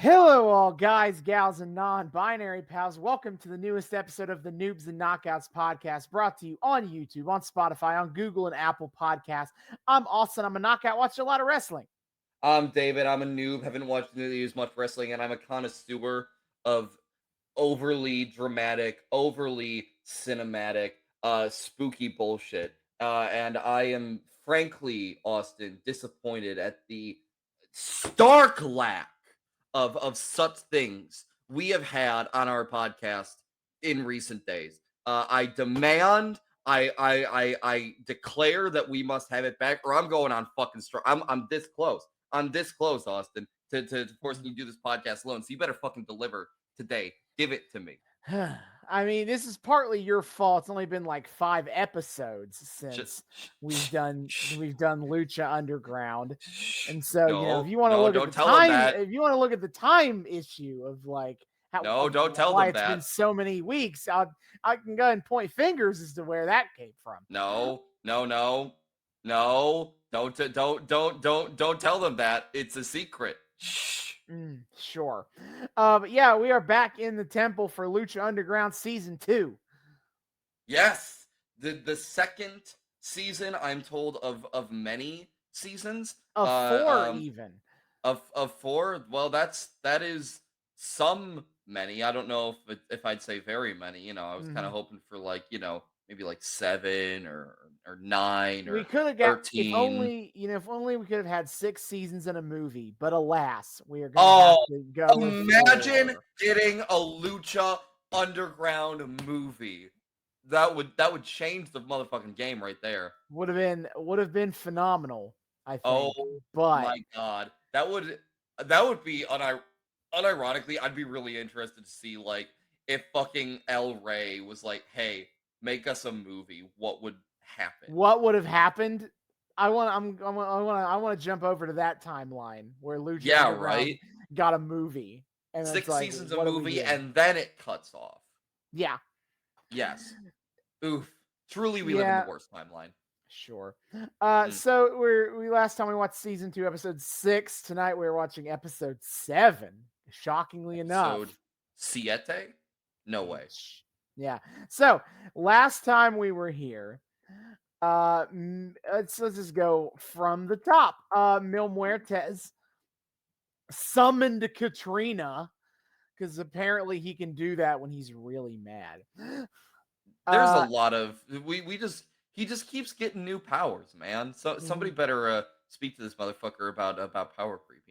Hello, all guys, gals, and non binary pals. Welcome to the newest episode of the Noobs and Knockouts podcast, brought to you on YouTube, on Spotify, on Google, and Apple Podcasts. I'm Austin. I'm a knockout, watch a lot of wrestling. I'm David. I'm a noob. Haven't watched nearly as much wrestling, and I'm a connoisseur of overly dramatic, overly cinematic, spooky bullshit. And I am frankly, Austin, disappointed at the stark lack of such things we have had on our podcast in recent days. I demand. I declare that we must have it back, or I'm going on fucking strike. I'm this close. I'm this close, Austin, to forcing you to do this podcast alone. So you better fucking deliver today. Give it to me. I mean, this is partly your fault. It's only been like 5 episodes Sh- since sh- we've sh- done sh- we've done Lucha Underground. sh- And so, if No, you want to no, look at the don't tell them time, that. if you want to look at the time issue of like how No, don't tell why them it's been that. so many weeks, I can go and point fingers as to where that came from. No, no, no, no. Don't tell them that. It's a secret. Shh. Sure. But yeah, we are back in the temple for Lucha Underground season 2. Yes, the second season, I'm told, of many seasons. Of 4 even. Of four. Well, that is some many. I don't know if I'd say very many. I was kind of Mhm. hoping for maybe like 7 or 9 We or could have got, $13. if only we could have had 6 seasons in a movie, but alas, we are going to have Oh, to go with imagine 4. getting a Lucha Underground movie. That would change the motherfucking game right there. Would have been phenomenal, I Oh think. But my god. That would be unironically, I'd be really interested to see like if fucking El Rey was like, "Hey, make us a movie." What would happen? what would have happened? I want to jump over to that timeline where Lucha Yeah, Underground right? got a movie, and it's 6 like, seasons of what do we movie do? and then it cuts off. Yeah, Yes. Oof. Truly we live in the yeah, worst timeline. sure. Mm. So we last time we watched season 2, episode 6. Tonight we're watching episode 7. Shockingly Episode enough. Siete? No way. Yeah. So last time we were here, let's just go from the top. Mil Muertes summoned Catrina because apparently he can do that when he's really mad. There's a Uh, lot of we just he just keeps getting new powers, man. So somebody mhm. better speak to this motherfucker about power creep.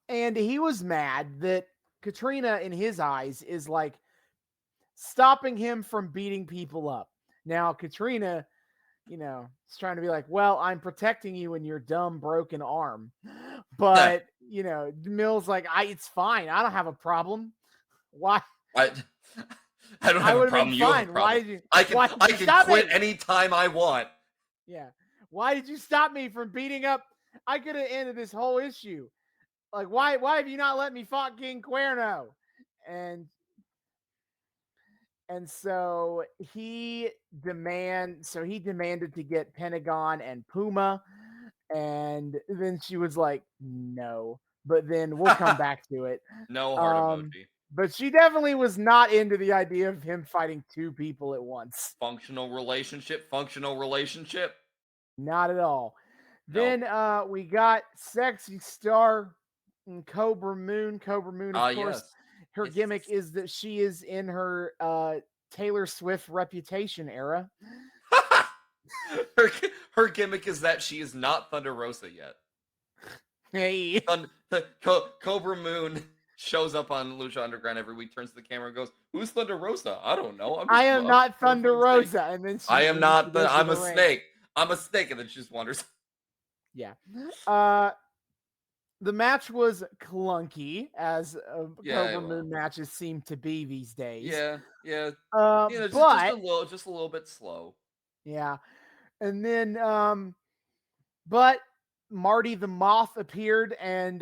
And he was mad that Catrina, in his eyes, is like stopping him from beating people up. Now, Catrina, is trying to be like, well, I'm protecting you in your dumb broken arm. But, Mill's like, it's fine. I don't have a problem. Why? I I don't I have a would have been problem. You have a fine. problem. I can Why did I you can stop quit me? anytime I want. Yeah. Why did you stop me from beating up? I could have ended this whole issue. Like, why have you not let me fight King Cuerno? And so he demanded to get Pentagon and Puma, and then she was like, no. But then we'll come back to it. No heart Um, emoji. but she definitely was not into the idea of him fighting 2 people at once. Functional relationship. Functional relationship. Not at all. No. Then we got Sexy Star and Cobra Moon. Cobra Moon, of Ah, course, yes. her Yes, yes, gimmick yes. is that she is in her Taylor Swift reputation era. her her gimmick is that she is not Thunder Rosa yet. Hey, Cobra Moon shows up on Lucha Underground every week, turns to the camera, and goes, "Who's Thunder Rosa? I don't know. I am I'm just not a Thunder motherfucking snake. Rosa. And then I am she not the. goes to I'm the a ring. snake. I'm a snake," and then she just wanders. Yeah. Uh, the match was clunky, as Yeah, Cobra well, Moon matches seem to be these days. yeah, yeah. Just a But little bit slow. yeah, and then but Marty the Moth appeared, and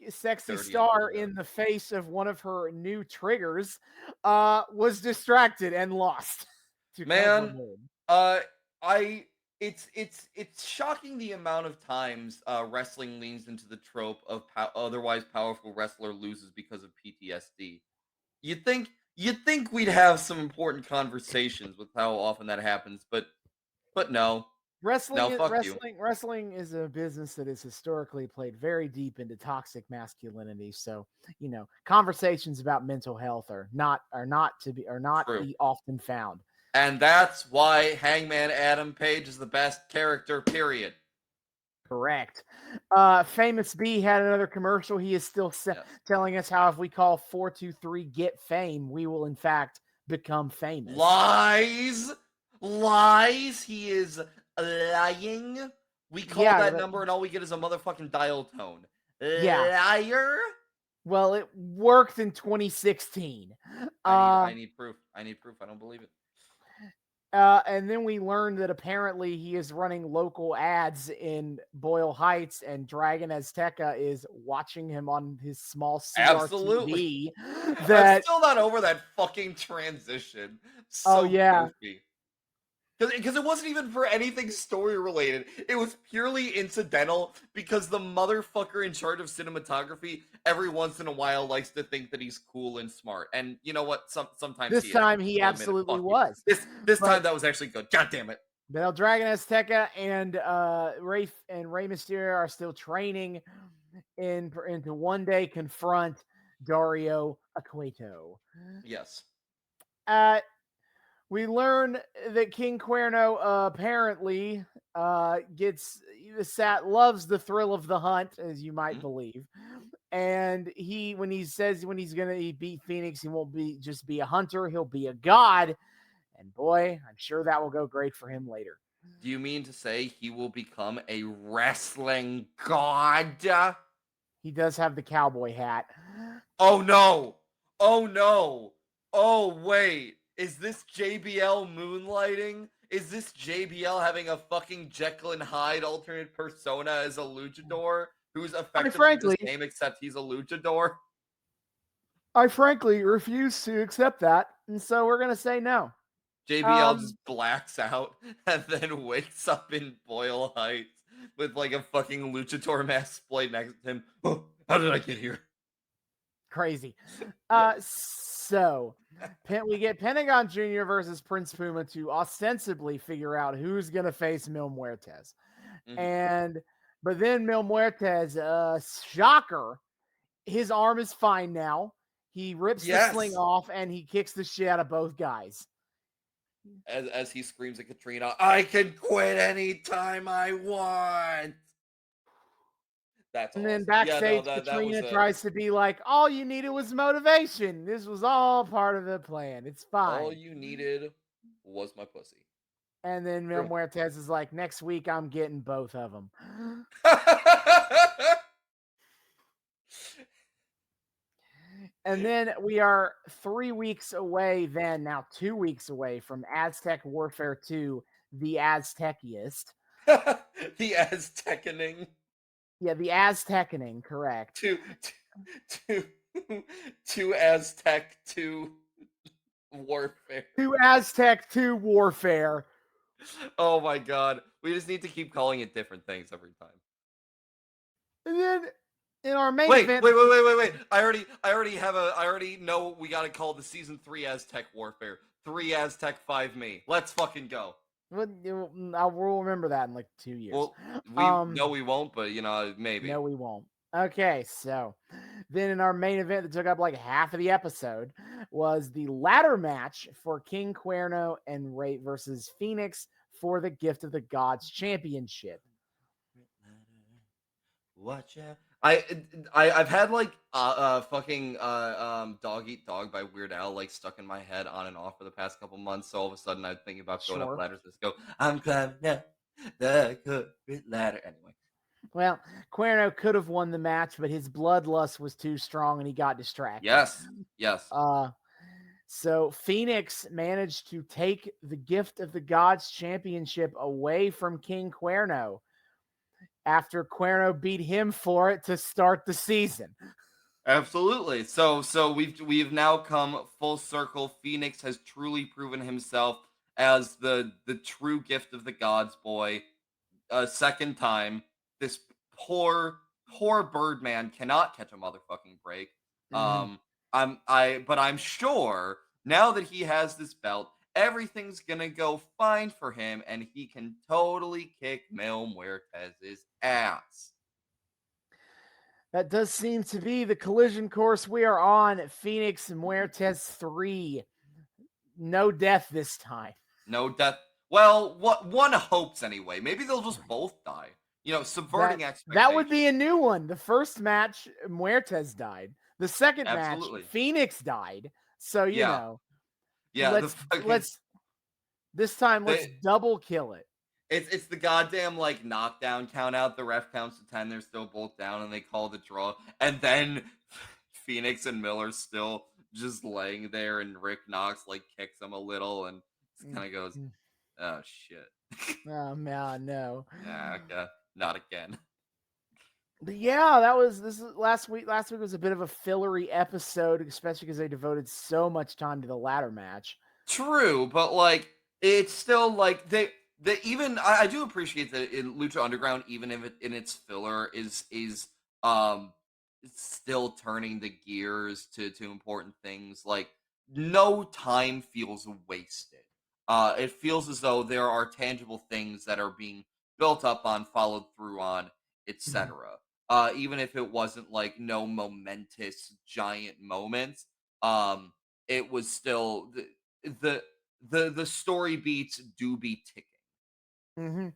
Sexy Dirty Star, underwear. in the face of one of her new triggers, was distracted and lost to Cobra Man, Moon. uh, I it's shocking the amount of times wrestling leans into the trope of otherwise powerful wrestler loses because of PTSD. You'd think you'd think we'd have some important conversations with how often that happens, but no. No, fuck you. Wrestling is a business that is historically played very deep into toxic masculinity. So, conversations about mental health are not True. often found. And that's why Hangman Adam Page is the best character, period. Correct. Famous B had another commercial. He is still Yes. telling us how if we call 423 get fame, we will in fact become famous. Lies! Lies! He is lying. We call Yeah, that number and all we get is a motherfucking dial tone. yeah. Liar! Well, it worked in 2016. I need proof. I need proof. I don't believe it. And then we learned that apparently he is running local ads in Boyle Heights, and Dragon Azteca is watching him on his small Absolutely. CRTV. I'm still not over that fucking transition. Oh So yeah, goofy. Because it wasn't even for anything story related. It was purely incidental because the motherfucker in charge of cinematography every once in a while likes to think that he's cool and smart. And you know what? Sometimes this he is. time he I'll admit it. absolutely Fuck you. was. This But time that was actually good. God damn it. Bell Dragon Azteca and Rey Mysterio are still training into one day confront Dario Acueto. Yes. Uh, we learn that King Cuerno apparently loves the thrill of the hunt, as you might Mhm. believe. And when he's gonna beat Fenix, he won't just be a hunter, he'll be a god. And boy, I'm sure that will go great for him later. Do you mean to say he will become a wrestling god? He does have the cowboy hat. Oh no! Oh no! Oh wait! Is this JBL moonlighting? Is this JBL having a fucking Jekyll and Hyde alternate persona as a luchador who's I effectively the frankly, same except he's a luchador? I frankly refuse to accept that, and so we're gonna say no. JBL Um, just blacks out and then wakes up in Boyle Heights with like a fucking luchador mask splayed next to him. Oh, how did I get here? Crazy. Yes. So we get Pentagon Jr. versus Prince Puma to ostensibly figure out who's gonna face Mil Muertes. Mhm. But then Mil Muertes, shocker, his arm is fine now. He rips the sling Yes. off and he kicks the shit out of both guys. As he screams at Catrina, I can quit anytime I want. That's And then awesome. Yeah, no, backstage, that was Catrina a tries to be like, all you needed was motivation. This was all part of the plan. It's all fine. you needed was my pussy. And then Mil True. Muertes is like, next week I'm getting both of them. And then we are 3 weeks away, now 2 weeks away from Aztec Warfare II, the Azteciest. The Aztecaning Yeah, the Aztecaning, correct. to to to Aztec to warfare. To Aztec 2 Warfare. Oh my god. We just need to keep calling it different things every time. And then in our main Wait, event, wait, wait, wait, wait, wait. I already know we gotta call the season 3 Aztec Warfare. 3 Aztec 5 me. Let's fucking go. we'll remember that in like 2 years. Well, we won't, but you know, maybe. No, we won't. Okay, so then in our main event that took up like half of the episode was the ladder match for King Cuerno and Ray versus Fenix for the Gift of the Gods Championship. Watch out. I've had like fucking Dog Eat Dog by Weird Al like stuck in my head on and off for the past couple months. So all of a sudden I'm thinking about going up Sure. ladders. Let's go. I'm climbing up the corporate ladder. Anyway. Well, Cuerno could have won the match, but his bloodlust was too strong and he got distracted. Yes. Yes. So Fenix managed to take the Gift of the Gods Championship away from King Cuerno after Cuerno beat him for it to start the season. Absolutely. So we've now come full circle. Fenix has truly proven himself as the true gift of the gods boy a second time. This poor Birdman cannot catch a motherfucking break. Mhm. Um, but I'm sure now that he has this belt, everything's gonna go fine for him, and he can totally kick Mil Muertes' ass. That does seem to be the collision course we are on. Fenix Muertes 3. No death this time. No death. Well, what one hopes anyway. Maybe they'll just both die. You know, That subverting that would be expectations. a new one. The first match, Muertes died. The second match, Absolutely. Fenix died. So Yeah. Yeah. The let's fucking let's this time let's they double kill it. it's the goddamn like knockdown count out. The ref counts to 10. They're still both down, and they call the draw. And then Phoenix and Miller still just laying there, and Rick Knox like kicks him a little, and kind of goes, Mm. "Oh shit." Oh man, no. Yeah, okay, not again. But yeah, that was this is last week. Last week was a bit of a fillery episode, especially because they devoted so much time to the ladder match. True, but like it's still like they even I do appreciate that in Lucha Underground, even if it in its filler is um it's still turning the gears to important things. Like no time feels wasted. It feels as though there are tangible things that are being built up on, followed through on, Mhm. etc. Even if it wasn't like no momentous giant moments, it was still the the story beats do be ticking. Mhm.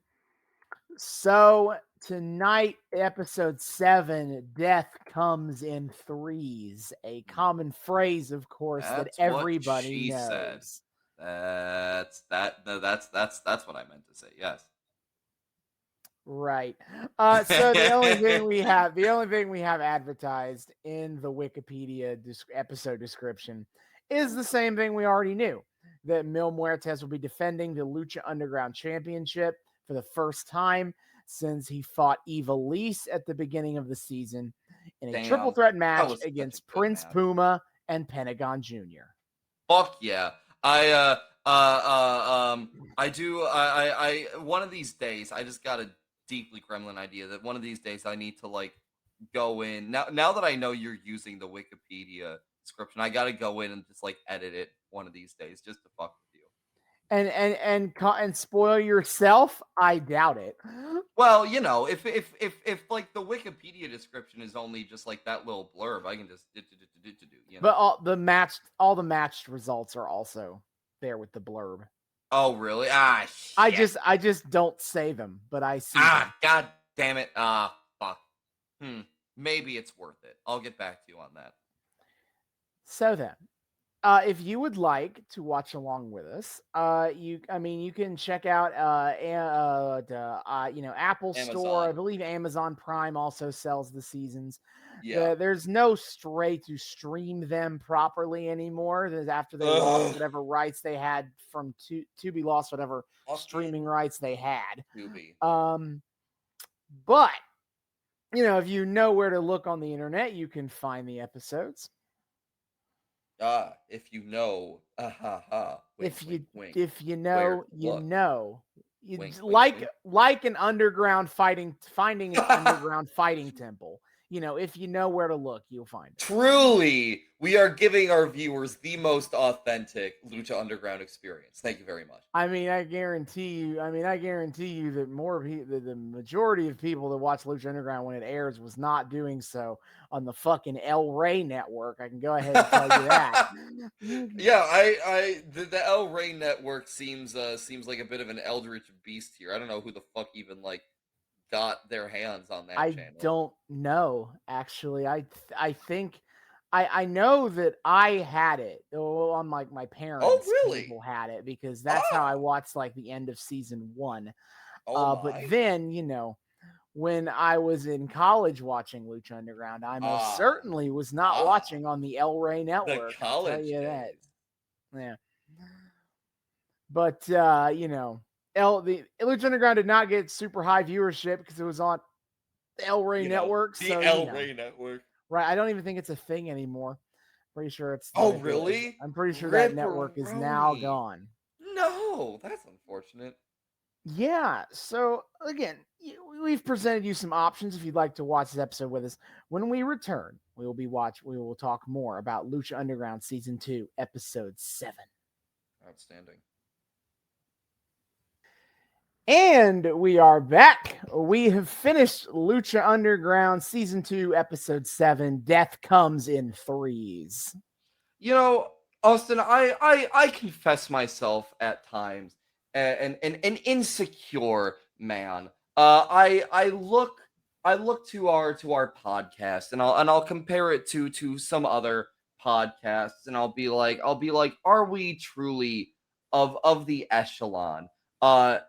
So tonight, episode 7, death comes in threes. A common phrase, of course, that That's what everybody she said. knows. That's what I meant to say. Yes. Right. So the only thing we have advertised in the Wikipedia episode description is the same thing we already knew, that Mil Muertes will be defending the Lucha Underground Championship for the first time since he fought Evilise at the beginning of the season in a triple Damn, threat that match was such a against good Prince match. Puma and Pentagon Jr. Fuck yeah. I I do one of these days I just got a deeply gremlin idea that one of these days I need to like go in now that I know you're using the Wikipedia description, I gotta go in and just like edit it one of these days just to fuck with you. And spoil yourself? I doubt it. Well, you know, if like the Wikipedia description is only just like that little blurb, I can just do, you But know. all the matched results are also there with the blurb. Oh, really? Ah, shit. I just don't say them, but I see them. Ah, god damn it. Ah, fuck. Hmm. Maybe it's worth it. I'll get back to you on that. So then, if you would like to watch along with us, you can check out Apple Store. I Amazon. believe Amazon Prime also sells the seasons. Yeah. There's no way to stream them properly anymore. After they lost Ugh. whatever rights they had from Tubi lost whatever streaming Fucking rights they had. Tubi. Um, but if you know where to look on the internet, you can find the episodes. Ah, if you know. Ah ha ha. Wink, If wink, you wink. if you Where know, to you look. know. You Wink, wink, like wink. an underground finding an underground fighting temple. If you know where to look, you'll find it. Truly, we are giving our viewers the most authentic Lucha Underground experience. Thank you very much. I guarantee you. I guarantee you that the majority of people that watch Lucha Underground when it airs was not doing so on the fucking El Rey network. I can go ahead and tell you that. Yeah, the El Rey network seems like a bit of an eldritch beast here. I don't know who the fuck even like got their hands on that I channel. don't know actually. I think I know that I had it. On like my Oh, parents' really? cable had it because that's how I Ah, watched like the end of season 1. oh But my. then, when I was in college watching Lucha Underground, I most Ah, certainly was not ah, watching on the El Rey the network. I'll tell college you that. days. Yeah. But the Lucha Underground did not get super high viewership because it was on the El Rey You know, network. the So, El Rey network. right. I don't even think it's a thing anymore. Pretty sure Oh, really? I'm pretty sure that network is now Ripperoni. gone. no, that's unfortunate. Yeah. So again, we've presented you some options if you'd like to watch this episode with us. When we return, we will talk more about Lucha Underground Season 2, Episode 7. Outstanding. And we are back. We have finished Lucha Underground Season 2, Episode 7. Death comes in threes. You know, Austin, I confess myself at times an insecure man. I look to our podcast, and I'll compare it to some other podcasts, and I'll be like, are we truly of the echelon? Are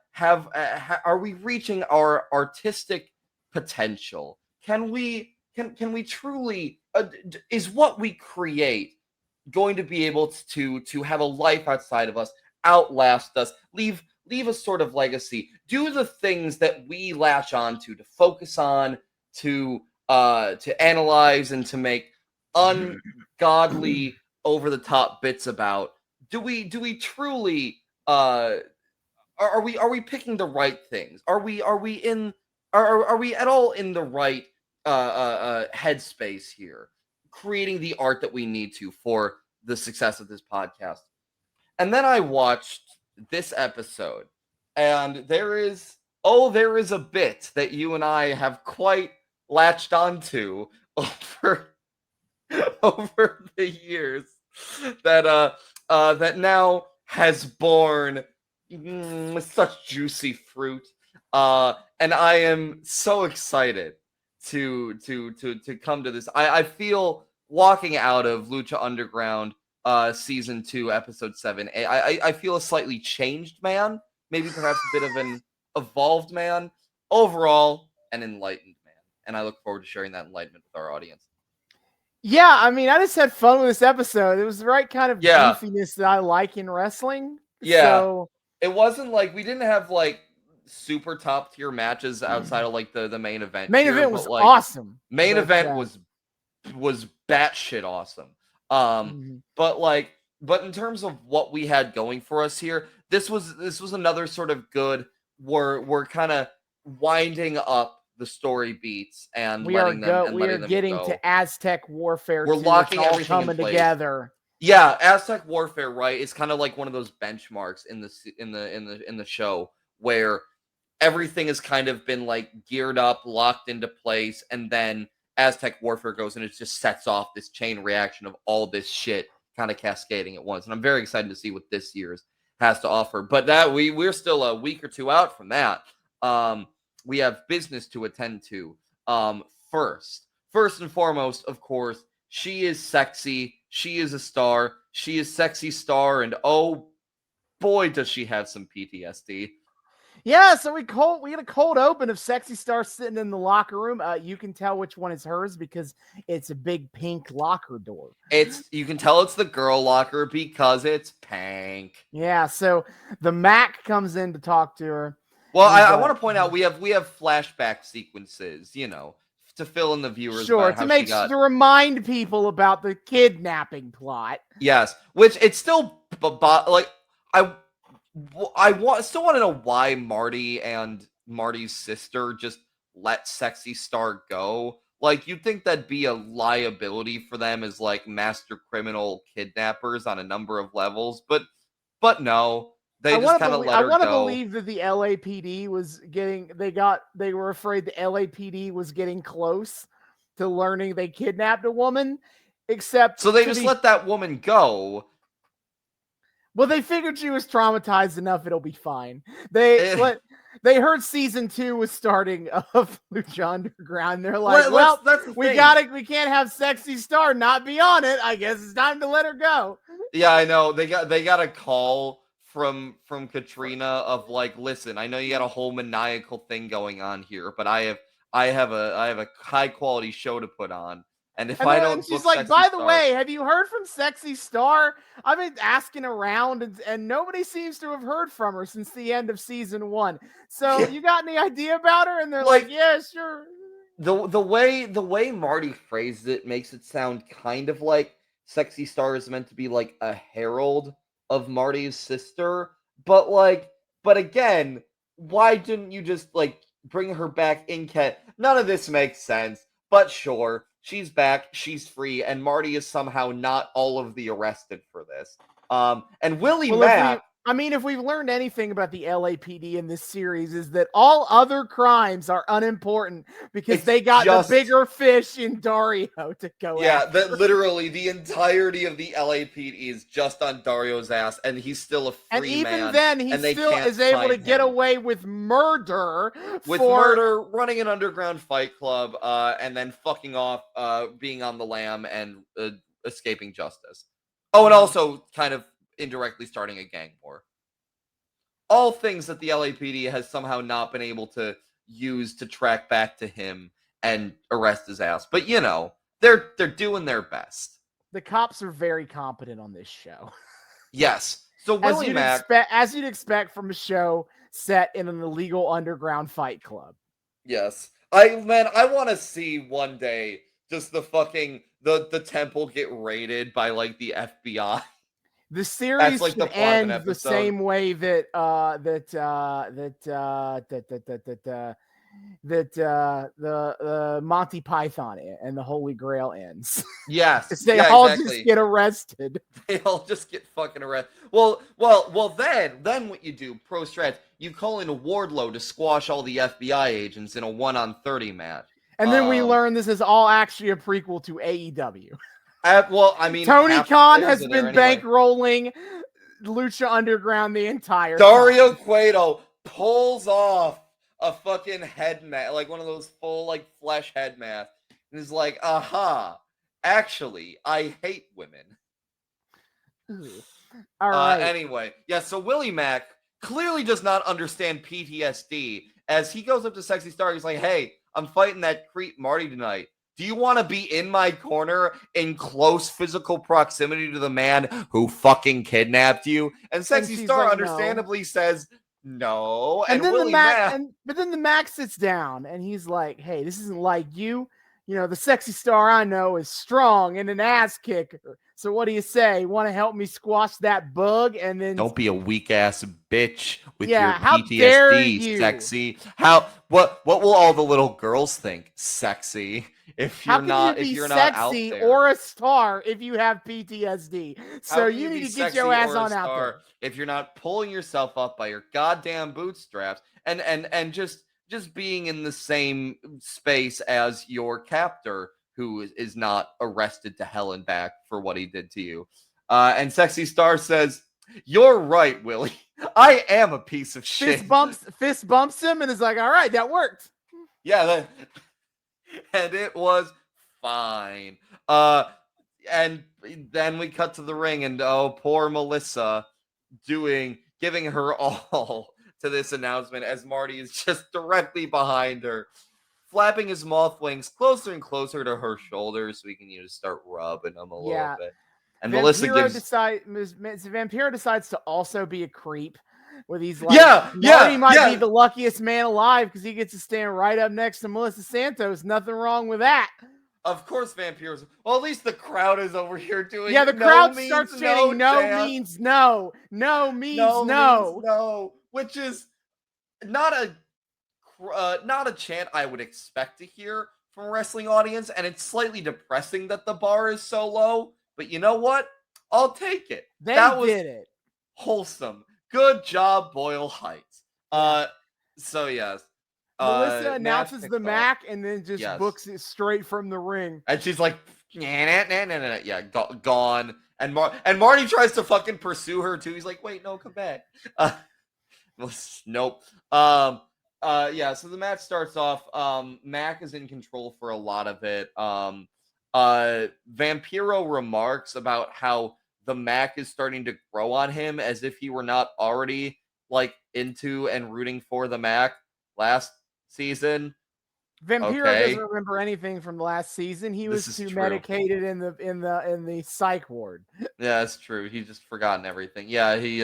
we reaching our artistic potential? Can we truly is what we create going to be able to have a life outside of us, outlast us, leave a sort of legacy, do the things that we latch onto, to focus on, to analyze, and to make ungodly over the top bits about. Do we truly are we picking the right things? Are we at all in the right headspace here, creating the art that we need to for the success of this podcast? And then I watched this episode, and there is a bit that you and I have quite latched onto over over the years that now has borne such juicy fruit. And I am so excited to come to this. I feel walking out of Lucha Underground season 2, episode 7. I feel a slightly changed man, maybe perhaps a bit of an evolved man, overall an enlightened man. And I look forward to sharing that enlightenment with our audience. Yeah, I mean, I just had fun with this episode. It was the right kind of Yeah. goofiness that I like in wrestling. Yeah. So it wasn't like we didn't have like super top tier matches outside of like the main event. Main here, event but, was like, awesome. Main but, event was batshit awesome. But in terms of what we had going for us here, this was another sort of good. We're kind of winding up the story beats and we are letting them getting go. to Aztec Warfare We're 2. locking it's all everything in coming place. together. Yeah, Aztec Warfare, right? It's kind of like one of those benchmarks in the show where everything has kind of been like geared up, locked into place, and then Aztec Warfare goes and it just sets off this chain reaction of all this shit kind of cascading at once. And I'm very excited to see what this year's has to offer. But that we're still a week or two out from that. We have business to attend to. First and foremost, of course, she is sexy. She is a star. She is sexy star, and oh boy, does she have some PTSD. Yeah, so we get a cold open of Sexy Star sitting in the locker room. You can tell which one is hers because it's a big pink locker door. You can tell it's the girl locker because it's pink. Yeah, so the Mac comes in to talk to her. Well, I want to point out we have flashback sequences, you know, to fill in the viewers. Sure, to remind people about the kidnapping plot. Yes, which it's still like still want to know why Marty and Marty's sister just let Sexy Star go. Like, you'd think that'd be a liability for them as like master criminal kidnappers on a number of levels, but no. They just kind of let her go. I want to believe that the LAPD was they were afraid the LAPD was getting close to learning they kidnapped a woman, except so they just let that woman go. Well, they figured she was traumatized enough; it'll be fine. They heard season 2 was starting of Lucha Underground. They're like, we can't have Sexy Star not be on it. I guess it's time to let her go. Yeah, I know. They got a call from Catrina of like, listen, I know you got a whole maniacal thing going on here, but I have a high quality show to put on. And if I don't, she's like, by the way, have you heard from Sexy Star? I've been asking around, and nobody seems to have heard from her since the end of season 1. So you got any idea about her? And they're like, yeah, sure. The way Marty phrased it makes it sound kind of like Sexy Star is meant to be like a herald of Marty's sister. But like, but again, why didn't you just like bring her back in Ket? None of this makes sense. But sure, she's back, she's free, and Marty is somehow not all of the arrested for this. And Willie Well, Mack, if we've learned anything about the LAPD in this series is that all other crimes are unimportant because it's they got the just bigger fish in Dario to go yeah, after. that literally the entirety of the LAPD is just on Dario's ass, and he's still a And free even man, then, he and they still can't is able to find get him. away with murder With for murder, running an underground fight club, and then fucking off, being on the lam and escaping justice. Oh, and also kind of indirectly starting a gang war. All things that the LAPD has somehow not been able to use to track back to him and arrest his ass. But you know, they're doing their best. the cops are very competent on this show. Yes. So As Willie you'd Mack, expect from a show set in an illegal underground fight club. yes. I want to see one day just the fucking the temple get raided by like the FBI. The That's series like the should plot of an end the episode. same way that the Monty Python and the Holy Grail ends. Yes. They Yeah, all exactly. just get arrested. They all just get fucking arrested. Well, then what you do, pro strats, you call in a Wardlow to squash all the FBI agents in a 1-on-30 match. And then we learn this is all actually a prequel to AEW. Well, I mean, Tony half the Khan players has are there been anyway. bankrolling Lucha Underground the entire Dario time. Cueto pulls off a fucking head mask, like one of those full like flesh head masks, and is like, "Aha! Actually, I hate women." All right. Anyway, yeah. So Willie Mack clearly does not understand PTSD. As he goes up to Sexy Star, he's like, "Hey, I'm fighting that creep Marty tonight. Do you want to be in my corner in close physical proximity to the man who fucking kidnapped you?" And Sexy Star like, understandably says no. And then Willie Mack, but then the Mac sits down and he's like, "Hey, this isn't like you. You know, the Sexy Star I know is strong and an ass kicker. So what do you say? Want to help me squash that bug?" And then don't be a weak ass bitch with yeah, your how dare PTSD, you? sexy. What will all the little girls think, sexy? If you're not out there, or a star if you have PTSD. So you need to get your ass on out there. If you're not pulling yourself up by your goddamn bootstraps and just being in the same space as your captor who is not arrested to hell and back for what he did to you. And Sexy Star says, "You're right, Willie. I am a piece of shit." Fist bumps him and is like, "All right, that worked." Yeah, and it was fine. And then we cut to the ring, and oh, poor Melissa giving her all to this announcement as Marty is just directly behind her, flapping his moth wings closer and closer to her shoulders so he can start rubbing them a little bit. And Vampiro Vampiro decides to also be a creep. Where he's like, Marty might be the luckiest man alive because he gets to stand right up next to Melissa Santos. Nothing wrong with that. Of course, Vampiro's. Well, at least the crowd is over here doing. Yeah, the crowd starts chanting, "No means no, no means no," which is not a chant I would expect to hear from a wrestling audience, and it's slightly depressing that the bar is so low. But you know what? I'll take it. That did it. Wholesome. Good job, Boyle Heights. So yes. Melissa announces the Mac and then just books it straight from the ring. And she's like, yeah, gone. And Marty tries to fucking pursue her too. He's like, "Wait, no, come back." Nope. Yeah, so the match starts off. Mac is in control for a lot of it. Vampiro remarks about how the Mac is starting to grow on him as if he were not already like into and rooting for the Mac last season. Vampiro doesn't remember anything from last season. He was too medicated in the psych ward. Yeah, that's true. He's just forgotten everything. Yeah, he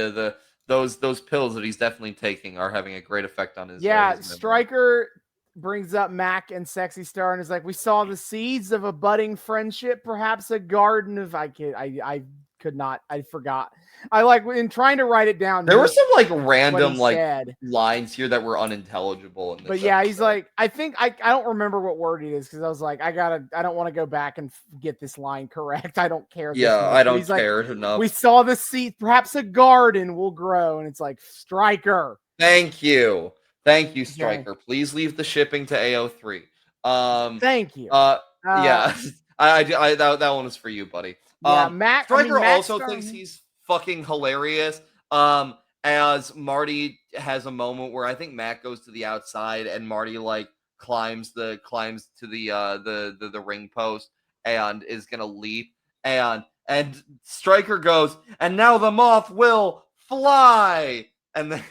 those pills that he's definitely taking are having a great effect on his. Yeah, his Stryker brings up Mac and Sexy Star and is like, "We saw the seeds of a budding friendship, perhaps a garden of I could not. I forgot. I like in trying to write it down. There were missed some like what random he like said. lines here that were unintelligible in this But yeah, he's episode. like, I think I don't remember what word it is because I was like, I don't want to go back and get this line correct. I don't care. Yeah, this much. I But don't he's like, care enough. we saw the seed, perhaps a garden will grow, and it's like Striker. Thank you, Okay. Striker. Please leave the shipping to AO3. Thank you. Yeah, I that one was for you, buddy. Yeah, Mac. Striker Mac also thinks he's fucking hilarious. As Marty has a moment where I think Mac goes to the outside and Marty like climbs to the ring post and is gonna leap and Striker goes, and now the moth will fly, and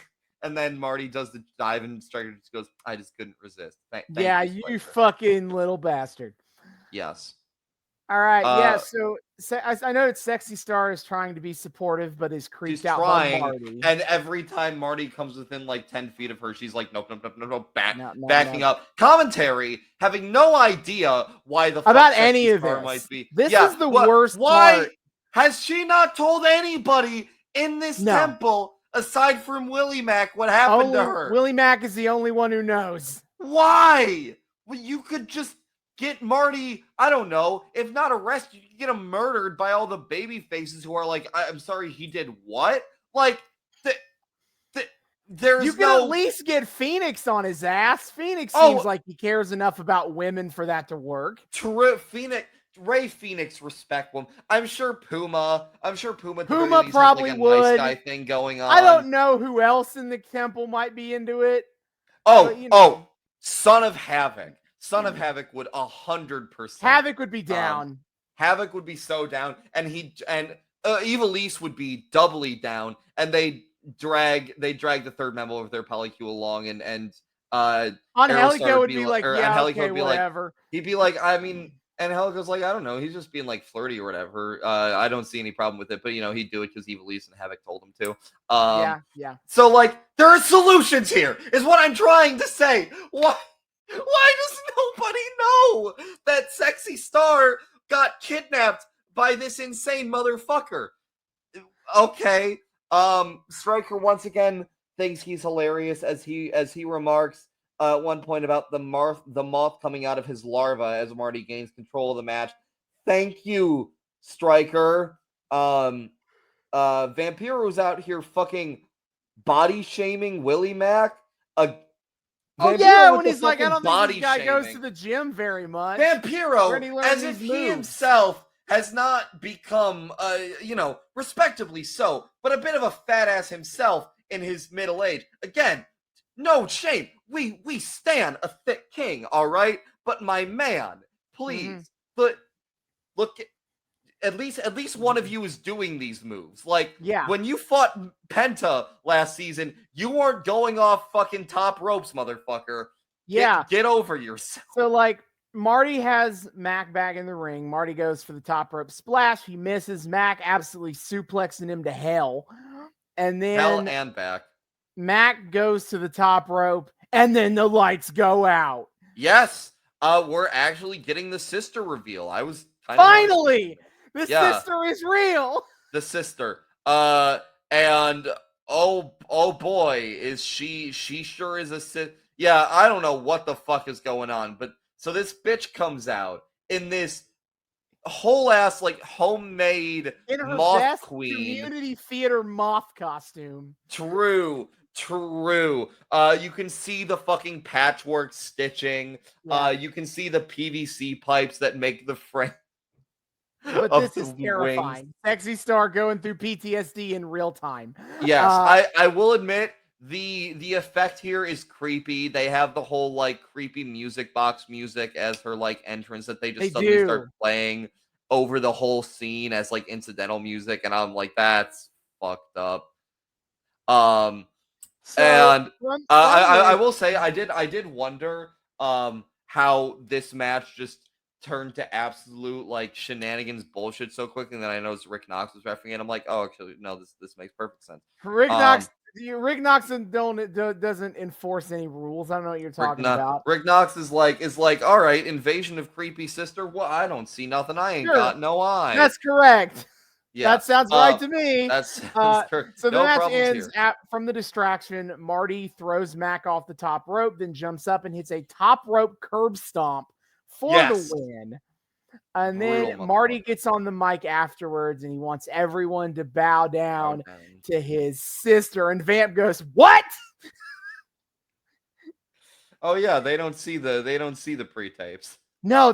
then Marty does the dive and Striker just goes, I just couldn't resist. Thank yeah, you fucking little bastard. Yes. All right, yeah. So I know that Sexy Star is trying to be supportive, but is creeped out by Marty. And every time Marty comes within like 10 feet of her, she's like, nope, No, backing up. Commentary, having no idea why the fuck about Sexy any of Star this. might be. This is the worst Why part. has she not told anybody in this temple aside from Willie Mac what happened to her? Willie Mac is the only one who knows. Why? Well, you could just get Marty, I don't know, if not arrested, you could get him murdered by all the baby faces who are like, I'm sorry, he did what? Like, there's you can at least get Fenix on his ass. Phoenix seems like he cares enough about women for that to work. Ray Fenix respect one. I'm sure Puma probably would. Nice guy thing going on. I don't know who else in the temple might be into it. Son of Havoc. Son of Havoc would 100%. Havoc would be down. Havoc would be so down, and Evilise would be doubly down, and they drag the third member of their polycule along, and Angelico would be like, yeah, okay, whatever. He'd be like, I mean, and Angelico's like, I don't know, he's just being like flirty or whatever. I don't see any problem with it, but he'd do it because Evilise and Havoc told him to. Yeah. So like, there are solutions here, is what I'm trying to say. Why does nobody know that Sexy Star got kidnapped by this insane motherfucker? Okay. Striker once again thinks he's hilarious as he remarks at one point about the moth coming out of his larva as Marty gains control of the match. Thank you, Striker. Vampiro's out here fucking body shaming Willie Mac. When he's like, I don't think this guy goes to the gym very much. Vampiro, as if he himself has not become, respectably so, but a bit of a fat ass himself in his middle age. Again, no shame. We stan a thick king, all right? But my man, please, but look. At least one of you is doing these moves. Like, when you fought Penta last season, you weren't going off fucking top ropes, motherfucker. Yeah. Get over yourself. So, like, Marty has Mac back in the ring. Marty goes for the top rope splash. He misses. Mac absolutely suplexing him to hell. And then hell and back. Mac goes to the top rope, and then the lights go out. Yes. We're actually getting the sister reveal. I was finally. The sister is real. The sister. And oh boy, is she sure is a sister. Yeah, I don't know what the fuck is going on, but so this bitch comes out in this whole ass like homemade in her moth best queen community theater moth costume. True. You can see the fucking patchwork stitching. You can see the PVC pipes that make the frame. But this is terrifying. Wings. Sexy Star going through PTSD in real time. Yes, I will admit the effect here is creepy. They have the whole like creepy music box music as her like entrance that they suddenly start playing over the whole scene as like incidental music, and I'm like, that's fucked up. I will say I did wonder how this match just turned to absolute like shenanigans bullshit so quickly, and then I noticed Rick Knox was refereeing it. I'm like, oh, actually, no, this makes perfect sense. Rick Knox doesn't enforce any rules. I don't know what you're talking about. Rick Knox is like, all right, invasion of creepy sister. Well, I don't see nothing. I ain't got no eyes. That's correct. Yeah. That sounds right to me. That's So the no match problems ends here. from the distraction. Marty throws Mac off the top rope, then jumps up and hits a top rope curb stomp for the Yes. win. And then Brutal Marty motherfucker. gets on the mic afterwards and he wants everyone to bow down down. to his sister. And Vamp goes, "What?" Oh yeah, they don't see the pre-tapes. No,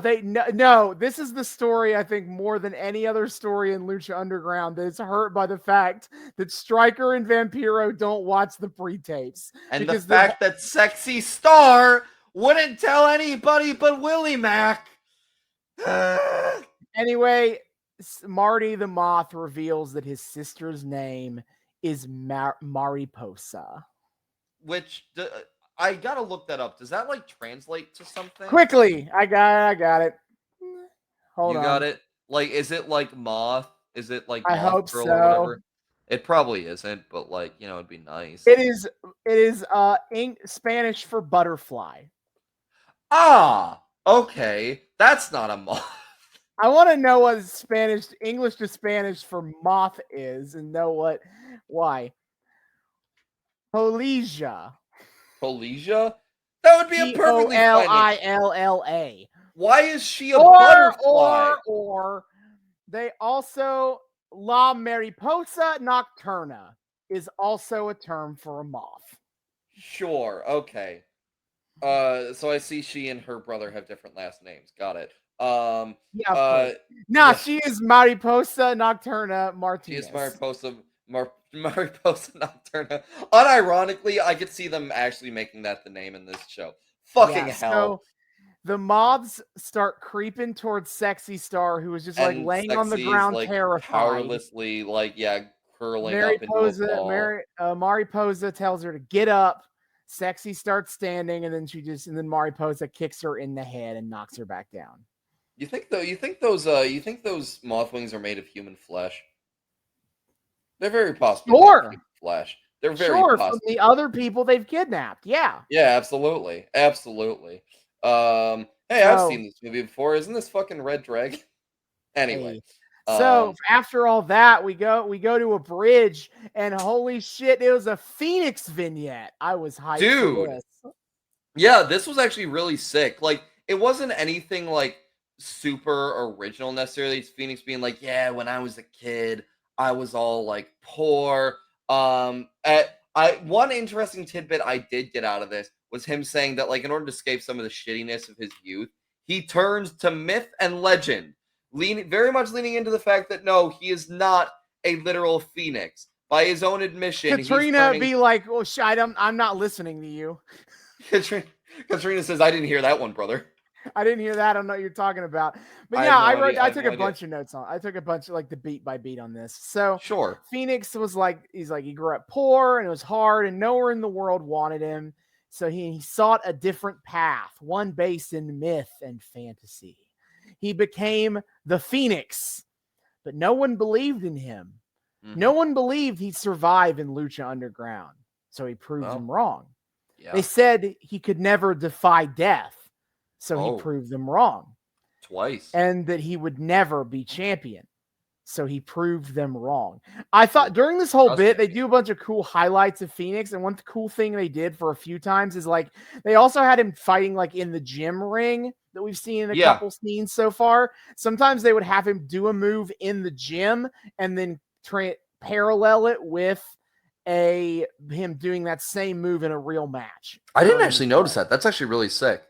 no. This is the story I think more than any other story in Lucha Underground that is hurt by the fact that Stryker and Vampiro don't watch the pre-tapes And the because fact that Sexy Star wouldn't tell anybody but Willie Mac. anyway, Marty the Moth reveals that his sister's name is Mariposa. Which I gotta look that up. Does that like translate to something? Quickly, I got it. Hold You on. got it? Like, is it like moth? Is it like I moth hope girl so. or whatever? It probably isn't, but like, it'd be nice. It is Spanish for butterfly. Ah, okay. That's not a moth. I want to know what English to Spanish for moth is and know why. Polija. Polija? That would be a perfectly fine name. Polilla. Why is she a butterfly? Or they also La Mariposa Nocturna is also a term for a moth. Sure, okay. So I see she and her brother have different last names. Got it. Yeah, of course. No, she is Mariposa Nocturna Martinez. She is Mariposa Nocturna. Unironically, I could see them actually making that the name in this show. Fucking hell. So the moths start creeping towards Sexy Star, who is just like laying on the ground, like, terrified. Powerlessly, curling up into a ball. Mariposa tells her to get up. Sexy starts standing, and then then Mariposa kicks her in the head and knocks her back down. You think those moth wings are made of human flesh? They're very possibly made of human flesh. They're very possible. From the other people they've kidnapped. Yeah. Yeah, absolutely. Absolutely. Hey, I've seen this movie before. Isn't this fucking Red Dragon? Anyway. So after all that, we go to a bridge, and holy shit, it was a Fenix vignette. I was hyped. Dude. For this. Yeah, this was actually really sick. Like, it wasn't anything like super original necessarily. It's Fenix being like, yeah, when I was a kid, I was all like poor. One interesting tidbit I did get out of this was him saying that, like, in order to escape some of the shittiness of his youth, he turns to myth and legend, very much leaning into the fact that no, he is not a literal phoenix. By his own admission, Catrina be like, "Oh, shit, I'm not listening to you." Catrina says, "I didn't hear that one, brother. I didn't hear that. I don't know what you're talking about." But yeah, I took a bunch of notes on. I took a bunch of like the beat by beat on this. So sure, Fenix was like, he grew up poor and it was hard, and nowhere in the world wanted him. So he sought a different path, one based in myth and fantasy. He became the Fenix, but no one believed in him. Mm-hmm. No one believed he'd survive in Lucha Underground. So he proved them wrong. Yeah. They said he could never defy death. So he proved them wrong. Twice. And that he would never be champion. So he proved them wrong. I thought during this whole bit, they do a bunch of cool highlights of Fenix. And one cool thing they did for a few times is like, they also had him fighting like in the gym ring that we've seen in a couple scenes so far. Sometimes they would have him do a move in the gym and then parallel it with him doing that same move in a real match. I didn't actually notice that. That's actually really sick.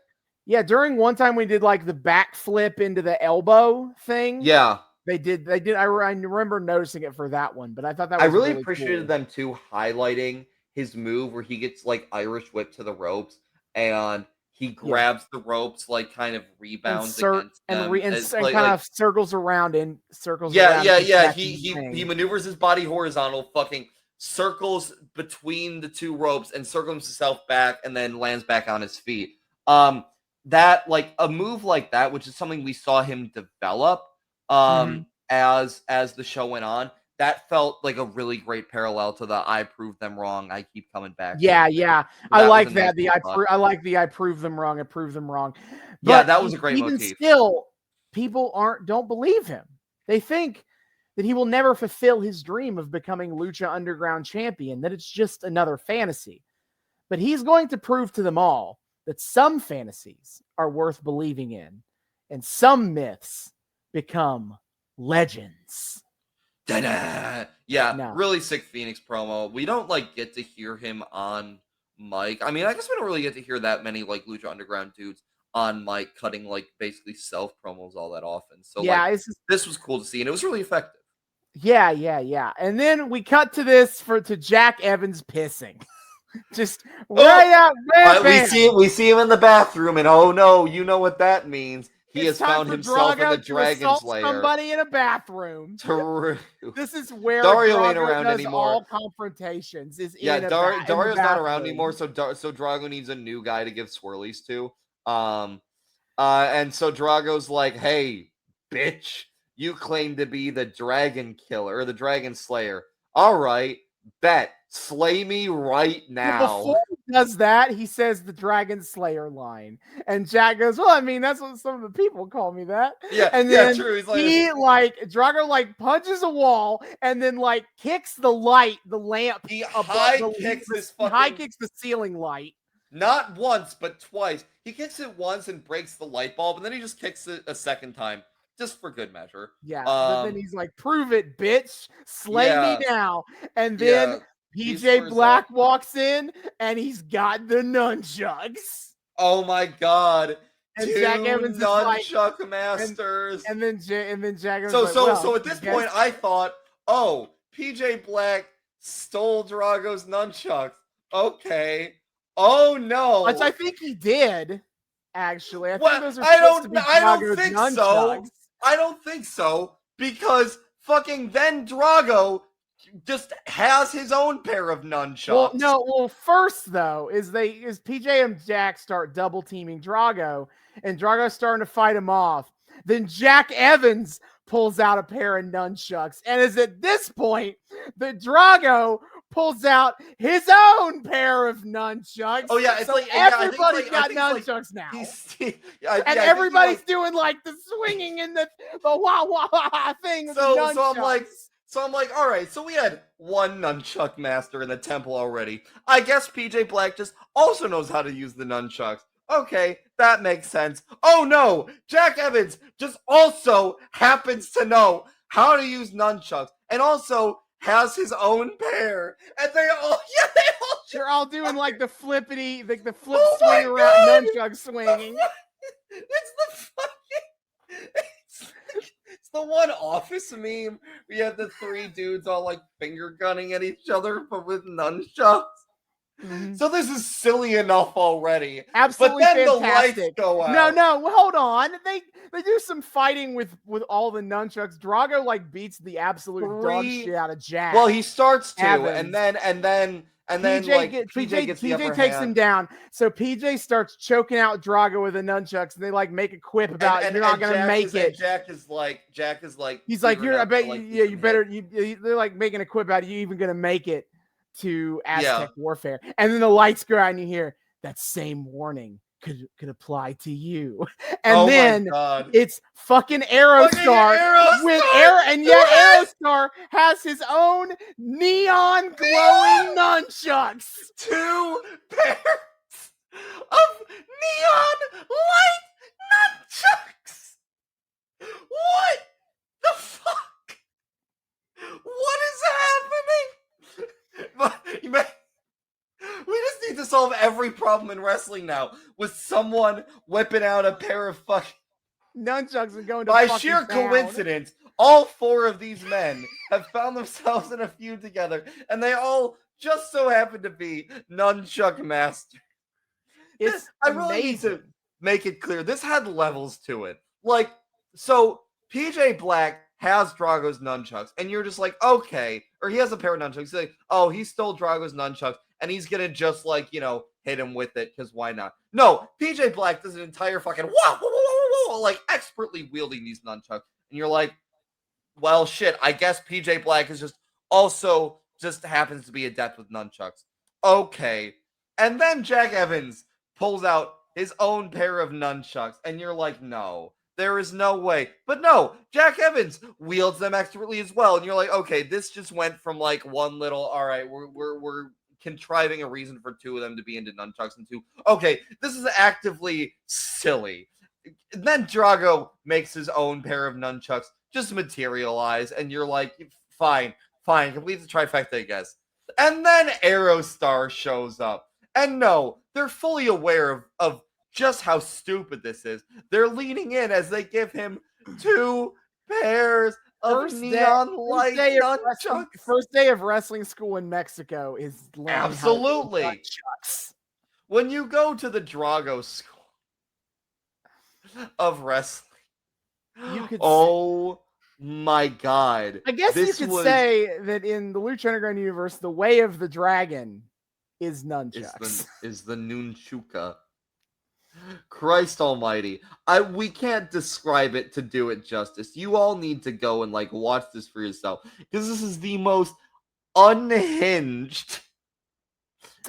Yeah, during one time we did like the backflip into the elbow thing. Yeah. They did. I remember noticing it for that one, but I thought that was I really appreciated them too highlighting his move where he gets like Irish whipped to the ropes and he grabs the ropes, like kind of rebounds against them and kind of circles around and circles. Yeah. He maneuvers his body horizontal, fucking circles between the two ropes and circles himself back and then lands back on his feet. That like a move like that, which is something we saw him develop as the show went on, that felt like a really great parallel to the I proved them wrong, I keep coming back. Yeah. I like that. I like the I proved them wrong, I proved them wrong. But yeah, that was a great motif. Still, people don't believe him. They think that he will never fulfill his dream of becoming Lucha Underground champion, that it's just another fantasy. But he's going to prove to them all that some fantasies are worth believing in, and some myths become legends. Da-da! Yeah, No. really sick Fenix promo. We don't like get to hear him on mic. I mean, I guess we don't really get to hear that many like Lucha Underground dudes on mic cutting like basically self promos all that often. So Yeah, like it's just, this was cool to see, and it was really effective. yeah. And then we cut to this to Jack Evans pissing. Just Oh, right out there. we see him in the bathroom, and oh no, you know what that means. He It's has time found for himself in the Drago to dragon's assault lair. somebody in a bathroom. True. This is where Dario ain't Drago around does anymore. all confrontations. Is Yeah, in a Dario's not around bathroom. anymore, so Drago needs a new guy to give swirlies to. And so Drago's like, "Hey, bitch, you claim to be the dragon killer or the dragon slayer. All right, bet. Slay me right now." Well, before he does that, he says the Dragon Slayer line, and Jack goes, "Well, I mean, that's what some of the people call me that." Yeah, and yeah, then true. He's like, Drago like punches a wall, and then like kicks the light, the lamp. he above high the, kicks the- this he fucking high kicks the ceiling light. not once but twice. He kicks it once and breaks the light bulb, and then he just kicks it a second time just for good measure. Yeah, but then he's like, "Prove it, bitch! Slay me Yeah, now!" And then yeah. He PJ squares Black up. walks in, and he's got the nunchucks. Oh my god. And Two Jack Evans is like, nunchuck masters. and then Jack Evans So is like, well, at this I guess- point I thought, oh, PJ Black stole Drago's nunchucks. Okay. Oh no. which I think he did. Actually, I Well, think those are I supposed to be I don't Drago's think nunchucks. so. I don't think so because fucking then Drago just has his own pair of nunchucks. Well, no. Well, first though, is PJ and Jack start double teaming Drago, and Drago's starting to fight him off. Then Jack Evans pulls out a pair of nunchucks, and is at this point that Drago pulls out his own pair of nunchucks. Oh yeah, it's so like everybody's got I think nunchucks now. And Everybody's doing like the swinging and the wah wah thing. With So I'm like, all right. So we had one nunchuck master in the temple already. I guess PJ Black just also knows how to use the nunchucks. Okay, that makes sense. Oh no, Jack Evans just also happens to know how to use nunchucks and also has his own pair. And they're all doing like the flippity, like the flip Oh my swing around God! nunchuck swinging. It's the one Office meme. We have the three dudes all like finger gunning at each other, but with nunchucks. Mm-hmm. So this is silly enough already. Absolutely but then fantastic. The lights go out. No, hold on. They do some fighting with all the nunchucks. Drago like beats the absolute dog shit out of Jack. Well, he starts to, Evans. and then PJ gets the upper takes hand. him down. So PJ starts choking out Drago with the nunchucks, and they like make a quip about you're not gonna make it. Jack is like he's like, I bet you better. They're like making a quip out. Are you even gonna make it to Aztec Warfare? And then the lights go out, and you hear that same warning could apply to you. And then it's fucking Aerostar with Aero, and yet Aerostar has his own neon glowing nunchucks. 2 pairs of neon light nunchucks. What the fuck? What is happening? We just need to solve every problem in wrestling now with someone whipping out a pair of fucking nunchucks and going to by sheer coincidence. All 4 of these men have found themselves in a feud together, and they all just so happen to be nunchuck masters. I really need to make it clear. This had levels to it. Like, so PJ Black has Drago's nunchucks, and you're just like, okay, or he has a pair of nunchucks. He's like, oh, he stole Drago's nunchucks, and he's gonna just like, hit him with it, because why not? No, PJ Black does an entire fucking like expertly wielding these nunchucks, and you're like, well, shit, I guess PJ Black is just happens to be adept with nunchucks. Okay. And then Jack Evans pulls out his own pair of nunchucks, and you're like, no, There is no way. But no, Jack Evans wields them expertly as well. And you're like, okay, this just went from like one little, all right, we're contriving a reason for two of them to be into nunchucks and two. Okay, this is actively silly. And then Drago makes his own pair of nunchucks just materialize, and you're like, fine, complete the trifecta, I guess. And then Aerostar shows up. And no, they're fully aware of just how stupid this is. They're leaning in as they give him two pairs of neon light nunchucks. First day of wrestling school in Mexico is learning absolutely how to do nunchucks. When you go to the Drago school of wrestling, you could my god! I guess you could say that in the Lucha Underground universe, the way of the dragon is nunchucks. Is the nunchuka. Christ almighty. We can't describe it to do it justice. You all need to go and like watch this for yourself, because this is the most unhinged,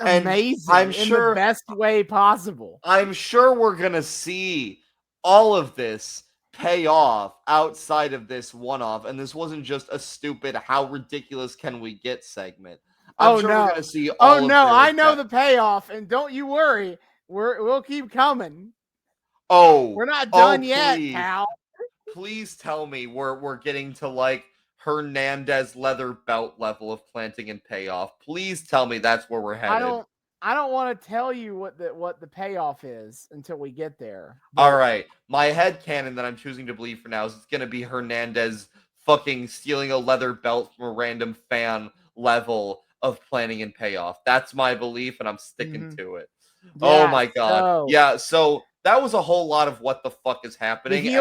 amazing, I'm sure, in the best way possible. I'm sure we're gonna see all of this pay off outside of this one-off, and this wasn't just a stupid how ridiculous can we get segment. I'm sure we're gonna see all of I know the payoff, and don't you worry. We'll keep coming. We're not done yet, pal. Please tell me we're getting to like Hernandez leather belt level of planting and payoff. Please tell me that's where we're headed. I don't want to tell you what the payoff is until we get there. All right. My headcanon that I'm choosing to believe for now is it's going to be Hernandez fucking stealing a leather belt from a random fan level of planning and payoff. That's my belief, and I'm sticking to it. Yeah, oh my god. So that was a whole lot of what the fuck is happening. The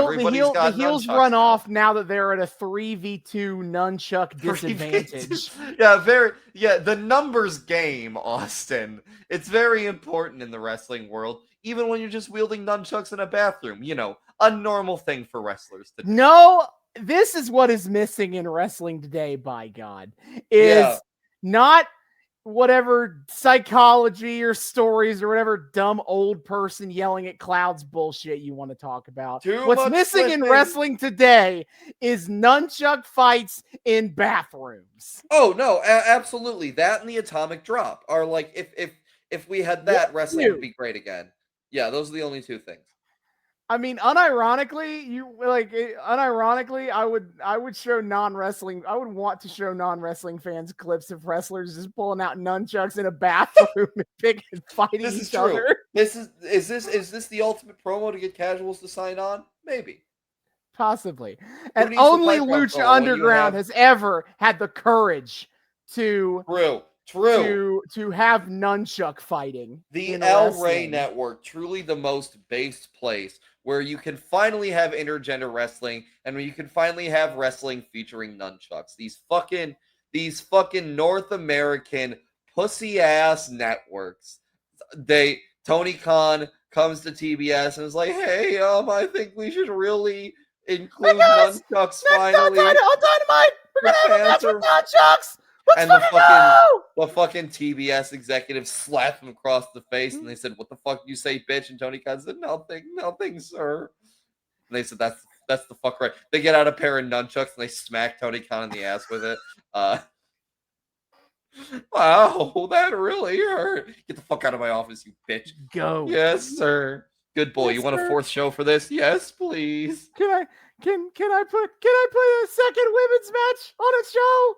heels run off now that they're at a 3v2 nunchuck disadvantage. The numbers game, Austin. It's very important in the wrestling world, even when you're just wielding nunchucks in a bathroom. You know, a normal thing for wrestlers to do. No, this is what is missing in wrestling today, by God. Not whatever psychology or stories or whatever dumb old person yelling at clouds bullshit you want to talk about. What's missing in wrestling today is nunchuck fights in bathrooms. Oh no, absolutely. That and the atomic drop are like, if we had that, wrestling would be great again. Yeah, those are the only two things. I mean, unironically, I would show non-wrestling. I would want to show non-wrestling fans clips of wrestlers just pulling out nunchucks in a bathroom and fighting each other. Is this the ultimate promo to get casuals to sign on? Maybe, possibly. And only Lucha Underground has ever had the courage to have nunchuck fighting. The El Rey Network, truly the most based place where you can finally have intergender wrestling and where you can finally have wrestling featuring nunchucks. These fucking North American pussy ass networks. Tony Khan comes to TBS and is like, hey, I think we should really include nunchucks finally. Dynamite! We're gonna have a match with nunchucks! And the fucking TBS executive slapped him across the face, and they said, "What the fuck you say, bitch?" And Tony Khan said, "Nothing, sir." And they said, "That's the fuck right." They get out a pair of nunchucks and they smack Tony Khan in the ass with it. Wow, that really hurt. Get the fuck out of my office, you bitch. Go. Yes, sir. Good boy. You want a fourth show for this? Yes, please. Can I put a second women's match on a show?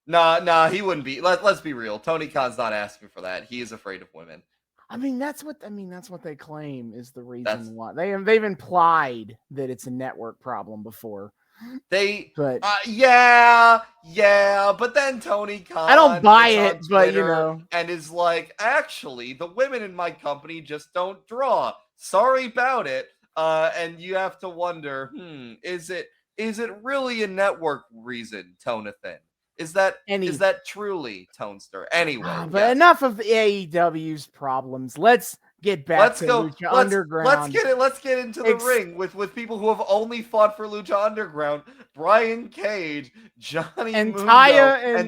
No, he wouldn't be. Let's be real. Tony Khan's not asking for that. He is afraid of women. I mean, that's what they claim is the reason why. They've implied that it's a network problem before. But then Tony Khan, I don't buy it, but you know, and is like, actually, the women in my company just don't draw. Sorry about it. And you have to wonder, is it really a network reason, Tonathan? Is that truly Tonester? Anyway, but enough of the AEW's problems. Let's get back to Lucha Underground. Let's get into the ring with people who have only fought for Lucha Underground: Brian Cage, Johnny and Mundo,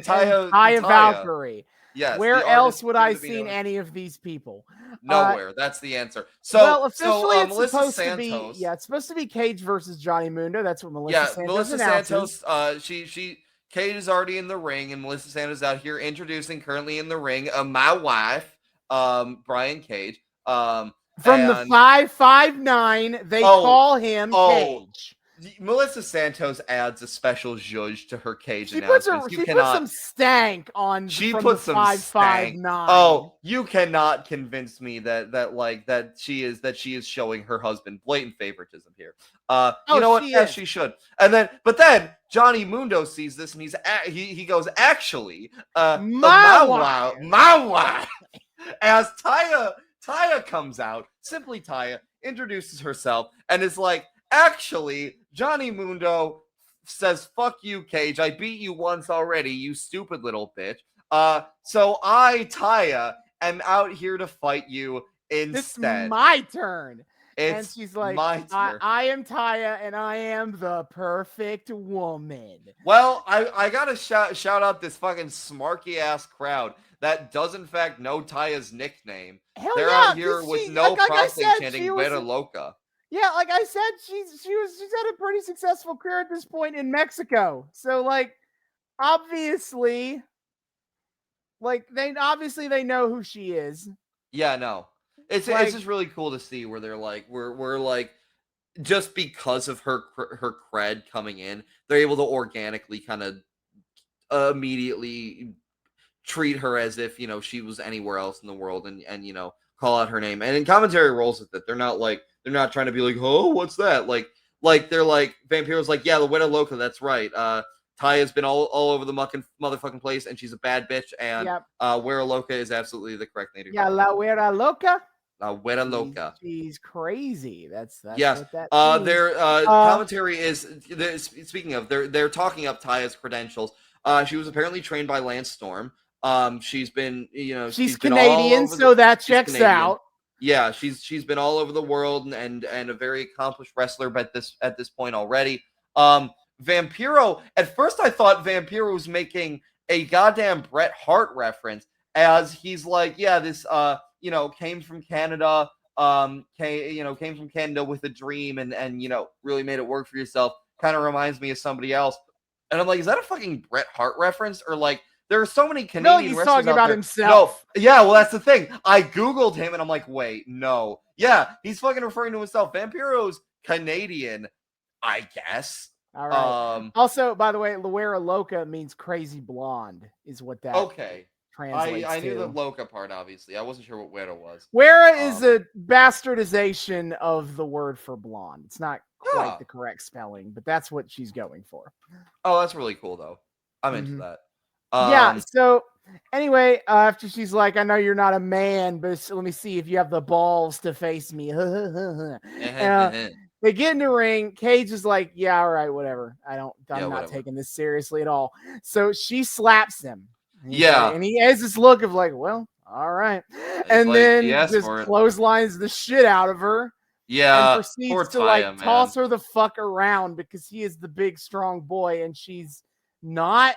Taya Valkyrie. Yes, Where the else artist would soon I to be seen known. any of these people? Nowhere. That's the answer. Well, So officially, it's Melissa supposed to be Santos. it's supposed to be Cage versus Johnny Mundo. That's what Melissa Yeah, Santos Melissa announces. Santos. Kate is already in the ring, and Melissa Santos out here introducing currently in the ring. My wife, Brian Cage. From the And 559, they oh, call him oh, Cage. Melissa Santos adds a special zhuzh to her Cage She puts announcements. You she puts cannot. some stank on She from the put some stank. 559. Oh, you cannot convince me that she is showing her husband blatant favoritism here. You Oh, know what? she Yes, is. she should. But then Johnny Mundo sees this and he goes, actually, My wife. my wife. As Taya comes out, simply Taya introduces herself and is like, actually, Johnny Mundo says, fuck you, Cage. I beat you once already, you stupid little bitch. So I, Taya, am out here to fight you It's instead. my turn. And It's she's like, my turn. I am Taya, and I am the perfect woman. Well, I gotta shout out this fucking smarky ass crowd that does in fact know Taya's nickname. Hell They're yeah, out here 'cause with she, no like I problem said, chanting she was "Vera Loca." yeah, like I said, she's had a pretty successful career at this point in Mexico. So like, obviously, like they know who she is. Yeah, no, it's Like, just really cool to see where they're like we're like just because of her cred coming in, they're able to organically kind of immediately treat her as if she was anywhere else in the world and call out her name. And in commentary rolls with it, they're not trying to be like, oh, what's that, like they're like Vampiro's like, yeah, the Weta Loca, that's right. Taya's been all over the motherfucking place, and she's a bad bitch, and yep. Wera Loca is absolutely the correct name to Yeah, call her. La Wera Loca. La Wera Loca. She's crazy. That's Yes. what that means. Their commentary is speaking of, they're talking up Taya's credentials. She was apparently trained by Lance Storm. She's been, she's been all Canadian, over so that she's checks Canadian. out. Yeah, she's been all over the world and a very accomplished wrestler at this point already. Vampiro, at first I thought Vampiro was making a goddamn Bret Hart reference, as he's like, yeah, this came from Canada, came from Canada with a dream and really made it work for yourself. Kind of reminds me of somebody else. And I'm like, is that a fucking Bret Hart reference? Or like, there are so many Canadian he's wrestlers talking out about there. himself. No, yeah, well, that's the thing. I Googled him and I'm like, wait, no. Yeah, he's fucking referring to himself. Vampiro's Canadian, I guess. All right. Also, by the way, Luera Loca means crazy blonde, is what that translates I to. knew the Loca part, obviously. I wasn't sure what Wera was. Wera is a bastardization of the word for blonde. It's not quite the correct spelling, but that's what she's going for. Oh, that's really cool, though. I'm into that. Yeah, so anyway, after she's like, I know you're not a man, but let me see if you have the balls to face me. They get in the ring. Cage is like, yeah, all right, whatever. I'm not taking this seriously at all. So she slaps him. And he has this look of like, well, all right. And like, then just clotheslines the shit out of her. Yeah. And proceeds to like toss her the fuck around because he is the big, strong boy and she's not.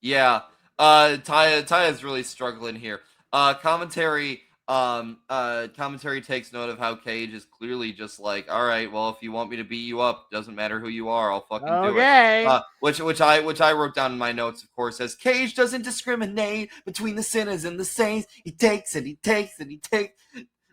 Yeah. Taya is really struggling here. Commentary takes note of how Cage is clearly just like, all right, well, if you want me to beat you up, doesn't matter who you are, I'll fucking do it. Which I wrote down in my notes, of course, says Cage doesn't discriminate between the sinners and the saints. He takes and he takes and he takes.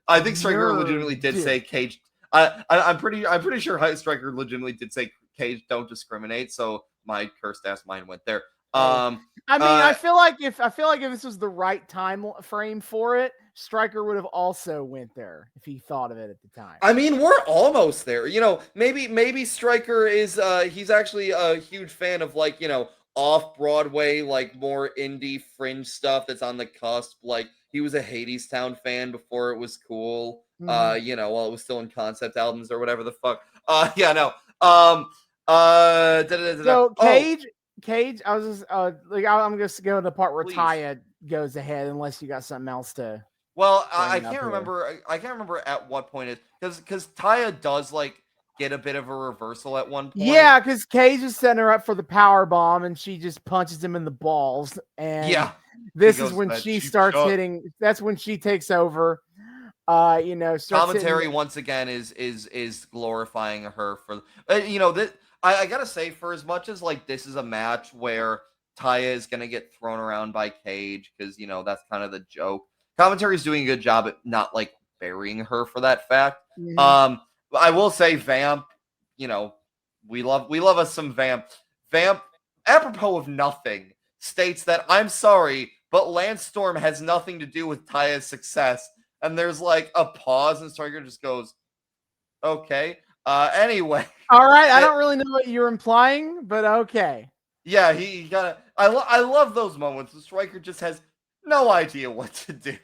I think Striker legitimately did say Cage. I'm pretty sure Striker legitimately did say Cage don't discriminate. So my cursed ass mind went there. I feel like if this was the right time frame for it, Stryker would have also went there if he thought of it at the time. I mean, we're almost there. Maybe Stryker is he's actually a huge fan of like, off Broadway, like more indie fringe stuff that's on the cusp. Like he was a Hadestown fan before it was cool. While it was still in concept albums or whatever the fuck. So Cage, I was just I'm just going to the part where Taya goes ahead, unless you got something else to. Well, I can't remember. I can't remember at what point it because Taya does like get a bit of a reversal at one point. Yeah, because Cage is setting her up for the power bomb, and she just punches him in the balls. And This is goes when that she cheap starts shot. hitting. That's when she takes over. Starts Commentary hitting. once again is glorifying her for that. I gotta say, for as much as like this is a match where Taya is gonna get thrown around by Cage because that's kind of the joke. Commentary is doing a good job at not like burying her for that fact. Mhm. I will say Vamp, we love us some Vamp. Vamp, apropos of nothing, states that I'm sorry, but Lance Storm has nothing to do with Taya's success. And there's like a pause, and Striker just goes, "Okay." Anyway, All right, I it, don't really know what you're implying, but okay. yeah, he kind of. I love those moments. The Striker just has no idea what to do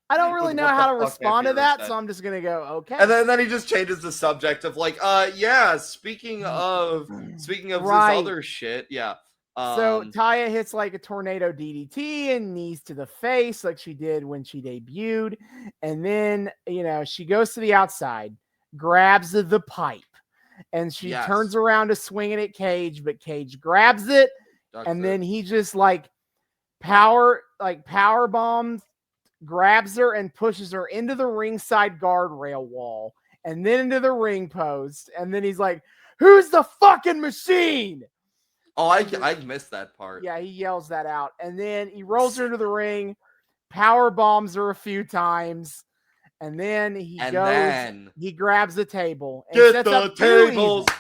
I don't really with know what the how to fuck that respond to viewer that, said. so I'm just gonna go okay. And then he just changes the subject of like, yeah. Speaking of this Right. other shit, yeah. So Taya hits like a tornado DDT and knees to the face, like she did when she debuted. And then, she goes to the outside, grabs the pipe, and she turns Yes, around to swing it at Cage, but Cage grabs it, ducks and it. then he just power bombs, grabs her, and pushes her into the ringside guardrail wall, and then into the ring post. And then he's like, "Who's the fucking machine?" Oh, I missed that part. Yeah, he yells that out. And then he rolls her into the ring, power bombs her a few times, and then And then he grabs the table and get sets up the 2 tables. evil.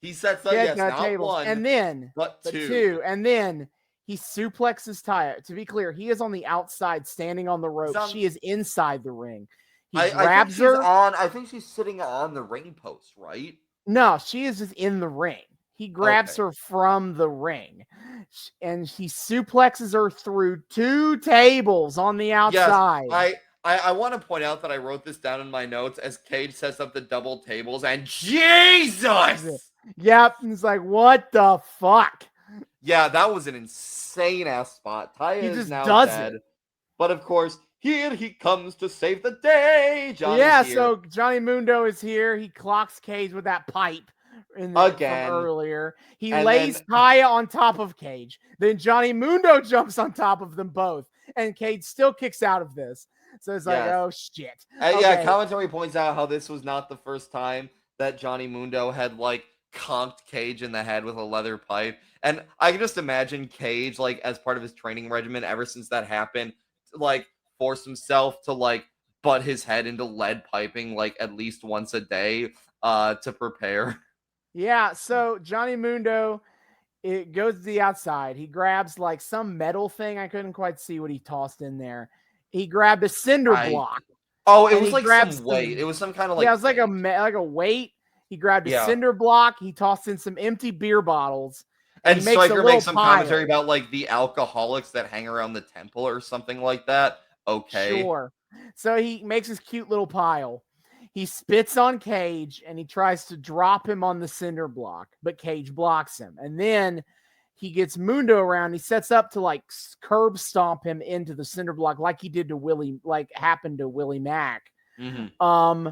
He sets up, Get yes, the not tables. one, And then but the two. 2. And then he suplexes Taya. To be clear, he is on the outside standing on the rope. She is inside the ring. He I think grabs she's her. on. I think she's sitting on the ring post, right? No, she is just in the ring. He grabs Okay. her from the ring, and he suplexes her through 2 tables on the Yes, outside. I want to point out that I wrote this down in my notes as Cage sets up the double tables, and Jesus! Yep, it's like, what the fuck? Yeah, that was an insane ass spot. Taya He is just now does dead, it. but of course, here he comes to save the day. Johnny's Yeah, here so Johnny Mundo is here. He clocks Cage with that pipe from again, earlier. He and lays then Taya on top of Cage. Then Johnny Mundo jumps on top of them both, and Cage still kicks out of this. So it's like, yes, oh shit. yeah. Okay. Commentary points out how this was not the first time that Johnny Mundo had like conked Cage in the head with a leather pipe, and I can just imagine Cage like as part of his training regimen ever since that happened, like force himself to like butt his head into lead piping like at least once a day to prepare. Yeah, so Johnny Mundo, it goes to the outside. He grabs like some metal thing. I couldn't quite see what he tossed in there. He grabbed a cinder I block. Oh, it And was he like grabs some weight. some. It was some kind of Yeah, like it was like weight. a weight. He grabbed a Yeah. cinder block. He tossed in some empty beer bottles, and he And makes a Stryker little makes some commentary pile. about like the alcoholics that hang around the temple or something like that. Okay. Sure. So he makes his cute little pile. He spits on Cage and he tries to drop him on the cinder block, but Cage blocks him. And then he gets Mundo around. He sets up to like curb stomp him into the cinder block, like he did to Willie, like happened to Willie Mack. Mm-hmm.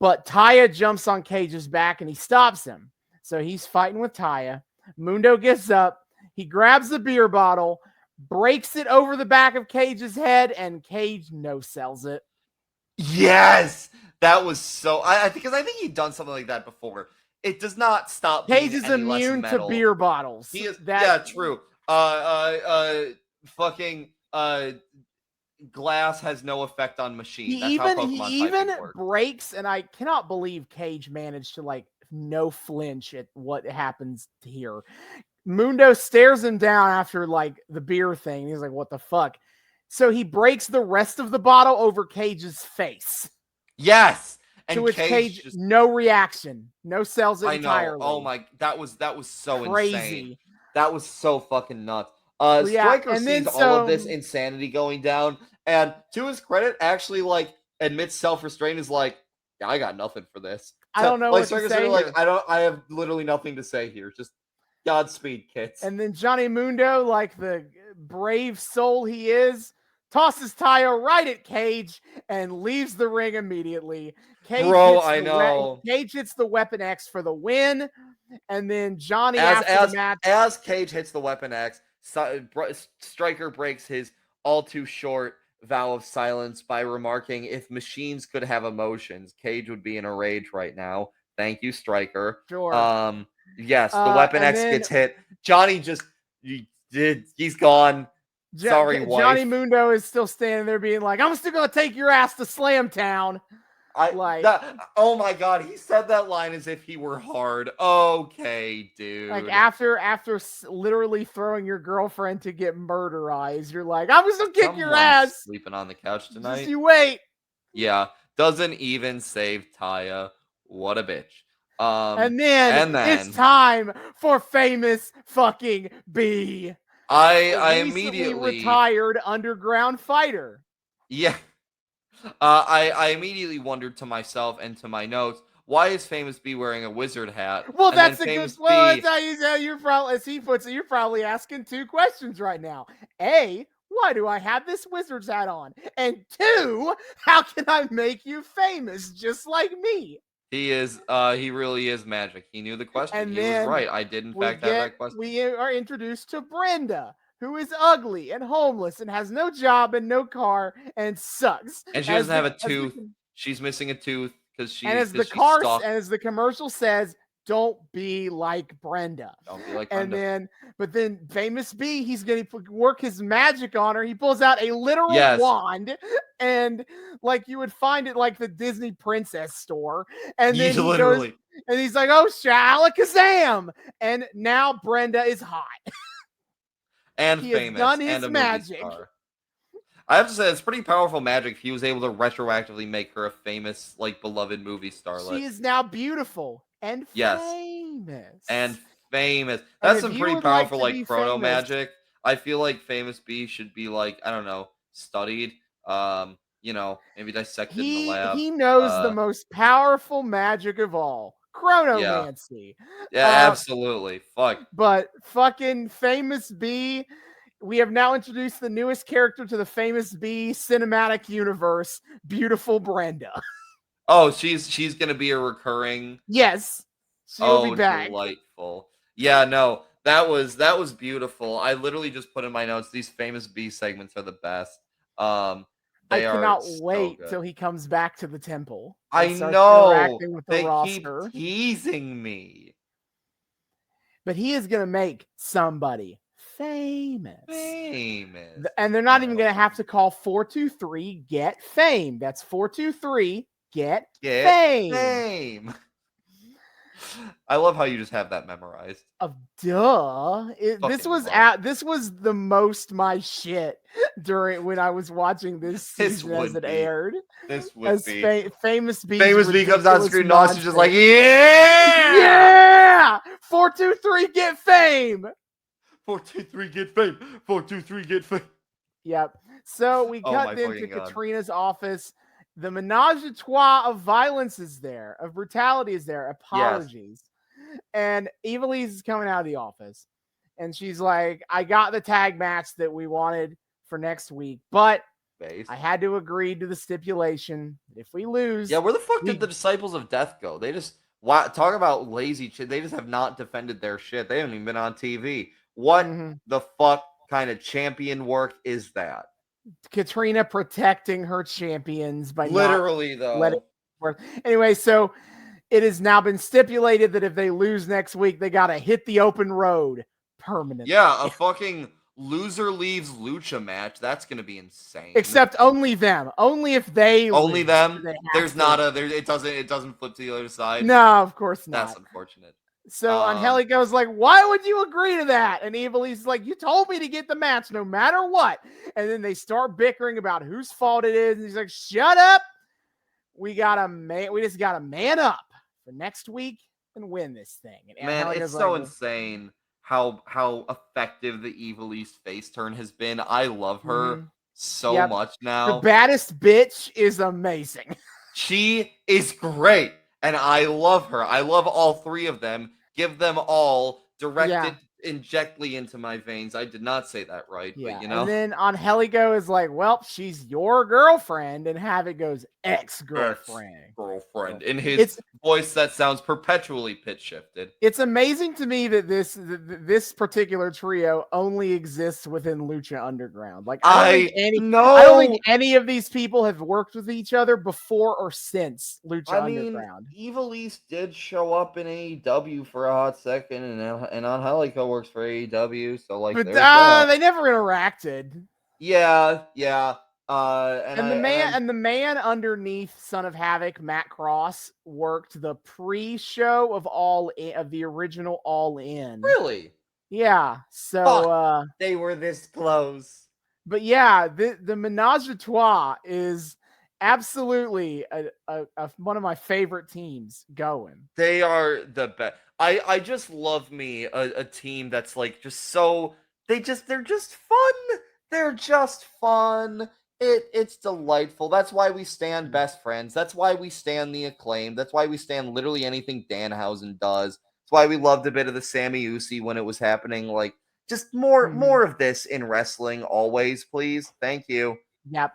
But Taya jumps on Cage's back and he stops him. So he's fighting with Taya. Mundo gets up. He grabs the beer bottle, breaks it over the back of Cage's head, and Cage no-sells it. Yes, that was so. I think because I think he'd done something like that before. It does not stop Cage being is any less immune to metal. beer bottles. He is. Yeah, true. Fucking glass has no effect on machine. That's how Pokemon He typing works. breaks, and I cannot believe Cage managed to like no flinch at what happens here. Mundo stares him down after like the beer thing. He's like, "What the fuck?" So he breaks the rest of the bottle over Cage's face. Yes, To and which Cage just no reaction, no sells it I know. entirely. Oh my, that was so Crazy. Insane. That was so fucking nuts. Yeah, Stryker and then sees all of this insanity going down, and to his credit, actually like admits self-restraint is like, yeah, I got nothing for this. I don't know like what to Stryker's say like, here. I have literally nothing to say here. Just Godspeed, kids. And then Johnny Mundo, like the brave soul he is, tosses Taya right at Cage and leaves the ring immediately. Cage Bro, hits I know. Cage hits the Weapon X for the win. And then Johnny after the match. As Cage hits the Weapon X, Stryker breaks his all too short vow of silence by remarking, "If machines could have emotions, Cage would be in a rage right now." Thank you, Stryker. Sure. Yes, the Weapon And X then gets hit. Johnny just he's gone. Sorry, Johnny wife. Mundo is still standing there being like, I'm still gonna take your ass to Slam Town. Oh my god, he said that line as if he were hard. Okay, dude. Like after literally throwing your girlfriend to get murderized, you're like, I'm just gonna kick your ass. Sleeping on the couch tonight. Just you wait. Yeah, doesn't even save Taya. What a bitch. And then it's time for famous fucking B. I recently immediately retired underground fighter. Yeah. I immediately wondered to myself and to my notes, why is Famous B wearing a wizard hat? Well, And that's then a good. Famous Well, B, that's how you're probably, as he puts it, you're probably asking two questions right now. A, why do I have this wizard's hat on? And two, how can I make you famous just like me? he really is magic. He knew the question. And He was then right. I did in fact have that question. we are introduced to Brenda, who is ugly and homeless and has no job and no car and sucks. And she doesn't have a tooth. She's missing a tooth because she. And as the commercial says, don't be like Brenda. Don't be like Brenda. But then Famous B, he's going to work his magic on her. He pulls out a literal wand, and like you would find it like the Disney princess store. And then he goes, and he's like, "Oh, shalakazam!" And now Brenda is hot. And he famous. Has done his magic. I have to say, it's pretty powerful magic. He was able to retroactively make her a famous, like, beloved movie starlet. She is now beautiful and famous. And famous. That's some pretty powerful, like chrono magic. I feel like Famous B should be, like, I don't know, studied. Maybe dissected in the lab. He knows the most powerful magic of all. Chronomancy. Yeah, absolutely. Fuck. But fucking Famous B, we have now introduced the newest character to the Famous B cinematic universe, beautiful Brenda. Oh, she's gonna be a recurring. Yes, she'll be back. Delightful. Yeah, no, that was beautiful. I literally just put in my notes. These Famous B segments are the best. I cannot wait till he comes back to the temple. I know. They keep teasing me. But he is gonna make somebody famous. And they're not even gonna have to call 423 get fame. That's 423 get fame. I love how you just have that memorized. This was the most my shit during when I was watching this season as it aired. This would be Famous B. Famous B comes on screen and Austin's just like, yeah! 423 get fame. 423 get fame. 423 get fame. Yep. So we cut into Catrina's office. The menage a trois of violence is there, of brutality is there, apologies. Yes. And Evilise is coming out of the office. And she's like, I got the tag match that we wanted for next week, but I had to agree to the stipulation that if we lose... Yeah, where the fuck did the Disciples of Death go? They just... talk about lazy shit. They just have not defended their shit. They haven't even been on TV. What the fuck kind of champion work is that? Catrina protecting her champions by literally though. Anyway, so it has now been stipulated that if they lose next week, they gotta hit the open road permanently. Yeah, a fucking loser leaves lucha match. That's gonna be insane. Except only them. Only if they only them. There's not a there. It doesn't flip to the other side. No, of course not. That's unfortunate. So Angelico's like, why would you agree to that? And Evilise's like, you told me to get the match no matter what. And then they start bickering about whose fault it is. And he's like, shut up. We just gotta man up for next week and win this thing. And man, it's so insane how effective the Evilise face turn has been. I love her so much now. The baddest bitch is amazing. She is great. And I love her. I love all three of them. Give them all directed injectly into my veins. I did not say that right, but Yeah, you and know. then Angelico is like, well, she's your girlfriend, and Havoc goes ex-girlfriend. Ex-girlfriend. In his It's voice that sounds perpetually pitch shifted. it's amazing to me that this particular trio only exists within Lucha Underground. Like I I don't think know. any of these people have worked with each other before or since Lucha I mean, Underground. Evil East did show up in AEW for a hot second, and Angelico works for AEW, so like But there's that. they never interacted. Yeah, yeah. And the man underneath Son of Havoc, Matt Cross, worked the pre-show of of the original All In. Really, Yeah. So fuck, they were this close. but yeah, the Menage a Trois is absolutely one of my favorite teams going. They are the best. I just love me a team that's like just so they're just fun. They're just fun. It's delightful. That's why we stand best friends. That's why we stand the acclaim. That's why we stand literally anything Danhausen does. That's why we loved a bit of the Sammy Usi when it was happening. Like just more of this in wrestling always, please. Thank you. Yep.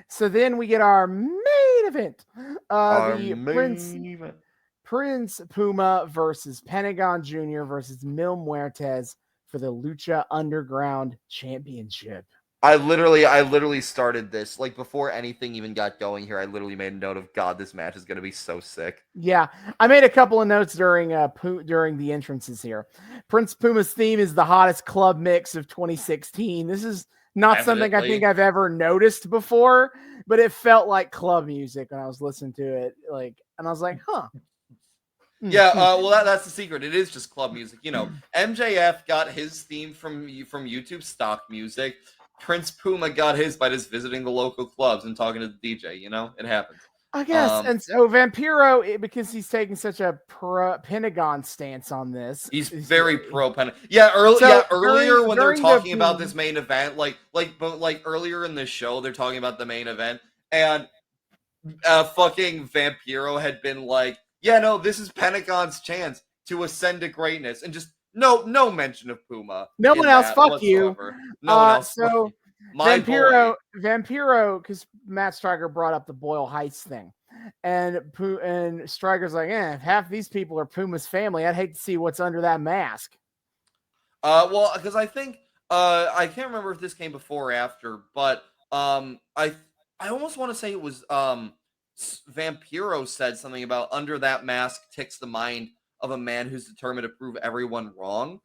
So then we get our main event. Our The main event. Prince Puma versus Pentagon Jr. versus Mil Muertes for the Lucha Underground Championship. I literally started this like before anything even got going here. I literally made a note of God, this match is gonna be so sick. Yeah, I made a couple of notes during the entrances here. Prince Puma's theme is the hottest club mix of 2016. This is not something I think I've ever noticed before, but it felt like club music when I was listening to it. And I was like, huh. Yeah, well, that's the secret. It is just club music. You know, MJF got his theme from YouTube stock music. Prince Puma got his by just visiting the local clubs and talking to the DJ. You know, it happens. I guess. And so Vampiro, because he's taking such a Pentagon stance on this, he's very pro Pentagon. Yeah, earlier when they're talking about this main event, like earlier in the show, they're talking about the main event, and fucking Vampiro had been like, yeah, no, this is Pentagon's chance to ascend to greatness, and just no mention of Puma. No one else, fuck you. No one else. So Vampiro, because Matt Striker brought up the Boyle Heights thing, and Striker's like, if half these people are Puma's family, I'd hate to see what's under that mask. Well, because I think I can't remember if this came before or after, but I almost want to say it was Vampiro said something about under that mask ticks the mind of a man who's determined to prove everyone wrong.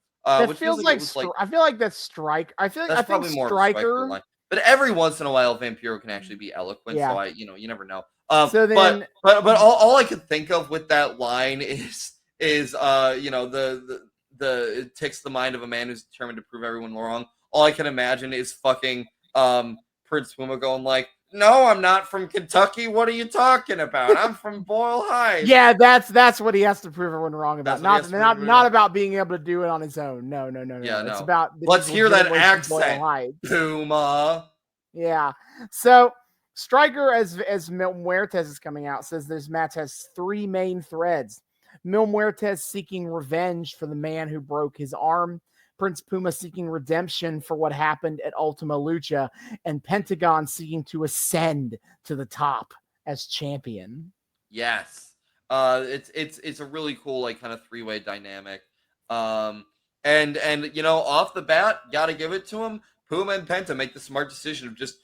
Which feels like I feel like that's Strike. I think probably more Striker line. But every once in a while, Vampiro can actually be eloquent. Yeah. So you never know. So then, but all I could think of with that line is the it ticks the mind of a man who's determined to prove everyone wrong. All I can imagine is fucking Prince Puma going like, no, I'm not from Kentucky. What are you talking about? I'm from Boyle Heights. Yeah, that's what he has to prove everyone wrong about. Not about being able to do it on his own. No. Yeah, it's about let's hear that accent, Puma. Yeah. So Striker, as Mil Muertes is coming out, says this match has three main threads. Mil Muertes seeking revenge for the man who broke his arm. Prince Puma seeking redemption for what happened at Ultima Lucha, and Pentagon seeking to ascend to the top as champion. Yes, it's a really cool like kind of three-way dynamic. And off the bat, gotta give it to him. Puma and Penta make the smart decision of just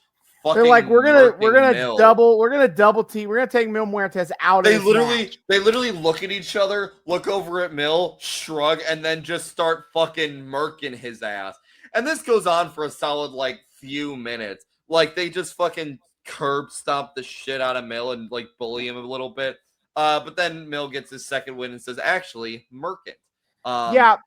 fucking. They're like, we're gonna double team. We're gonna take Mil Muertes out. They literally look at each other, look over at Mil, shrug, and then just start fucking murking his ass. And this goes on for a solid like few minutes. Like they just fucking curb stomp the shit out of Mil and like bully him a little bit. But then Mil gets his second win and says, actually, murk it.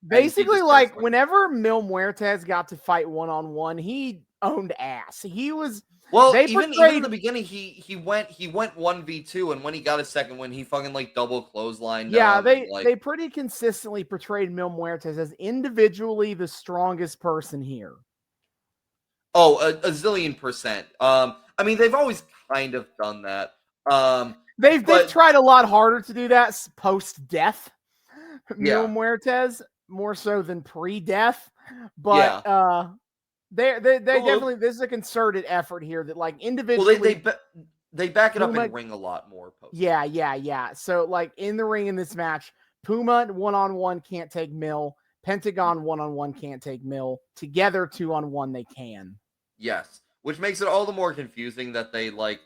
Basically, like whenever Mil Muertes got to fight one-on-one, he owned ass. He was even in the beginning, he went 1v2, and when he got his second win, he fucking like double clotheslined. Yeah, they pretty consistently portrayed Mil Muertes as individually the strongest person here. Oh, a zillion percent. I mean, they've always kind of done that. They've tried a lot harder to do that post death. Mil Muertes, more so than pre-death, but Yeah. they Well, definitely, this is a concerted effort here that like well, individually they back it up Puma, in ring a lot more post death. yeah. So like in the ring in this match, Puma 1-on-1 can't take Mill, Pentagon 1-on-1 can't take Mill, together 2-on-1 they can. Yes, which makes it all the more confusing that they like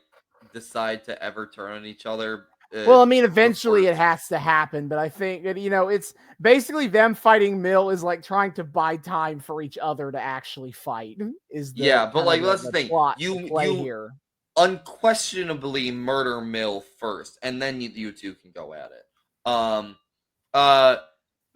decide to ever turn on each other. Well, I mean, eventually Before, it has to happen, but I think that, it's basically them fighting Mill is like trying to buy time for each other to actually fight. Is the yeah, but kind of like that's the the thing. plot, the play You here. unquestionably murder Mill first, and then you two can go at it. Uh,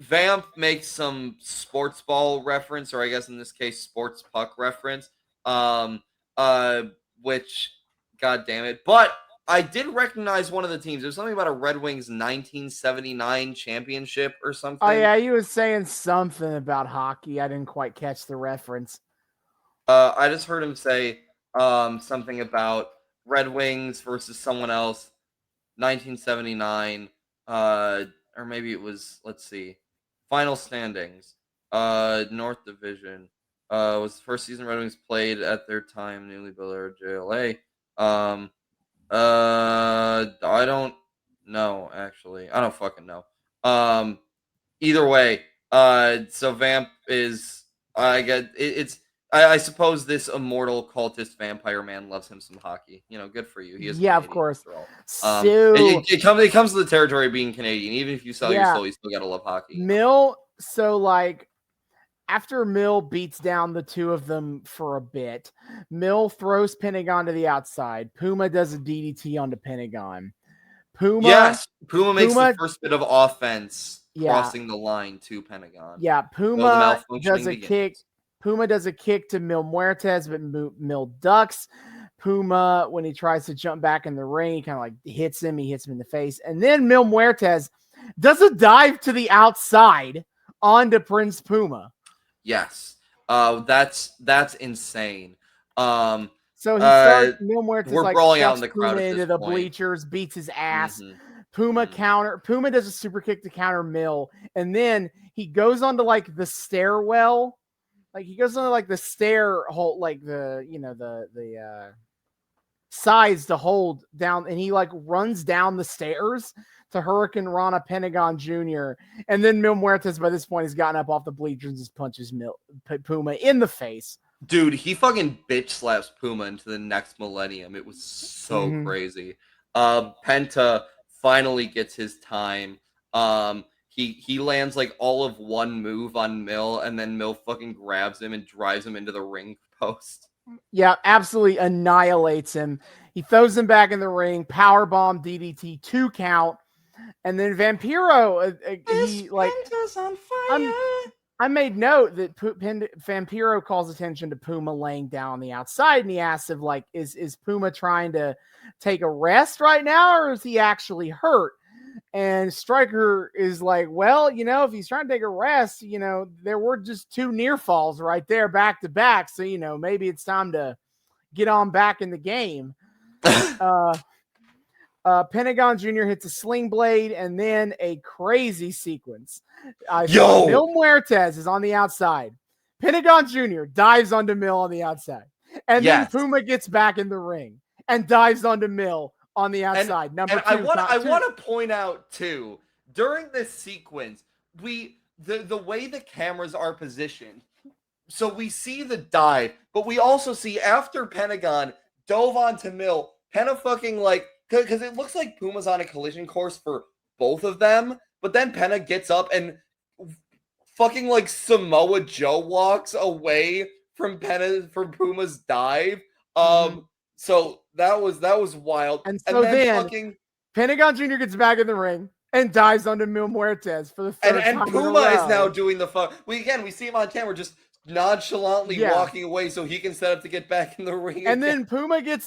Vamp makes some sports ball reference, or I guess in this case, sports puck reference. Um, uh, which, god damn it! But I did recognize one of the teams. It was something about a Red Wings 1979 championship or Oh something. yeah, he was saying something about hockey. I didn't quite catch the reference. I just heard him say something about Red Wings versus someone else, 1979, or maybe it was, let's see, final standings. North Division. Was the first season Red Wings played at their time newly built JLA. I don't know actually. I don't fucking know. Either way, so Vamp is, I get it's. I suppose this immortal cultist vampire man loves him some hockey. Good for you. He is Yeah, of Canadian course. after all. So It comes to the territory of being Canadian. Even if you sell your yeah, soul, you still gotta love hockey. Mill. So like after Mill beats down the two of them for a bit, Mill throws Pentagon to the outside. Puma does a DDT onto Pentagon. Puma, Yes, Puma makes the Puma, first bit of offense yeah, crossing the line to Pentagon. yeah. So the Puma does malfunctioning a kick. begins. Puma does a kick to Mil Muertes, but Mil ducks. Puma, when he tries to jump back in the ring, he kind of like hits him. He hits him in the face. And then Mil Muertes does a dive to the outside onto Prince Puma. Yes. That's insane. Um So he uh starts, Mil Muertes we're like brawling out in shoves the crowd Puma at into this the point. bleachers, beats his ass. Mhm. Puma Mhm. counter. Puma does a super kick to counter Mill, and then he goes onto like the stairwell. Like he goes on like the stair hole, like the sides to hold down, and he like runs down the stairs to Hurricane Rana Pentagon Jr. And then Mil Muertes by this point has gotten up off the bleachers and just punches Puma in the face. Dude, he fucking bitch slaps Puma into the next millennium. It was so crazy. Penta finally gets his time. He lands like all of one move on Mill, and then Mill fucking grabs him and drives him into the ring post. Yeah, absolutely annihilates him. He throws him back in the ring, power bomb DDT 2 count, and then Vampiro, he like Penta's on I'm fire. I made note that Vampiro calls attention to Puma laying down on the outside, and he asks if like is Puma trying to take a rest right now, or is he actually hurt? And Stryker is like, well, if he's trying to take a rest, there were just two near falls right there back to back, so maybe it's time to get on back in the game. Pentagon Jr. hits a sling blade and then a crazy sequence. Yo, Mil Muertes is on the outside. Pentagon Jr. dives onto Mill on the outside. And then yes. Puma gets back in the ring and dives onto Mill on the outside. Number two. I want to point out too, during this sequence, the way the cameras are positioned, so we see the dive, but we also see after Pentagon dove onto Mill, Penta fucking like, because it looks like Puma's on a collision course for both of them, but then Penta gets up and fucking like Samoa Joe walks away from Puma's dive. So that was wild. And And so then then fucking Pentagon Jr. gets back in the ring and dives onto Mil Muertes for the third and time Puma in a row. is now doing the fun. We see him on camera just nonchalantly walking away so he can set up to get back in the ring. And then Puma gets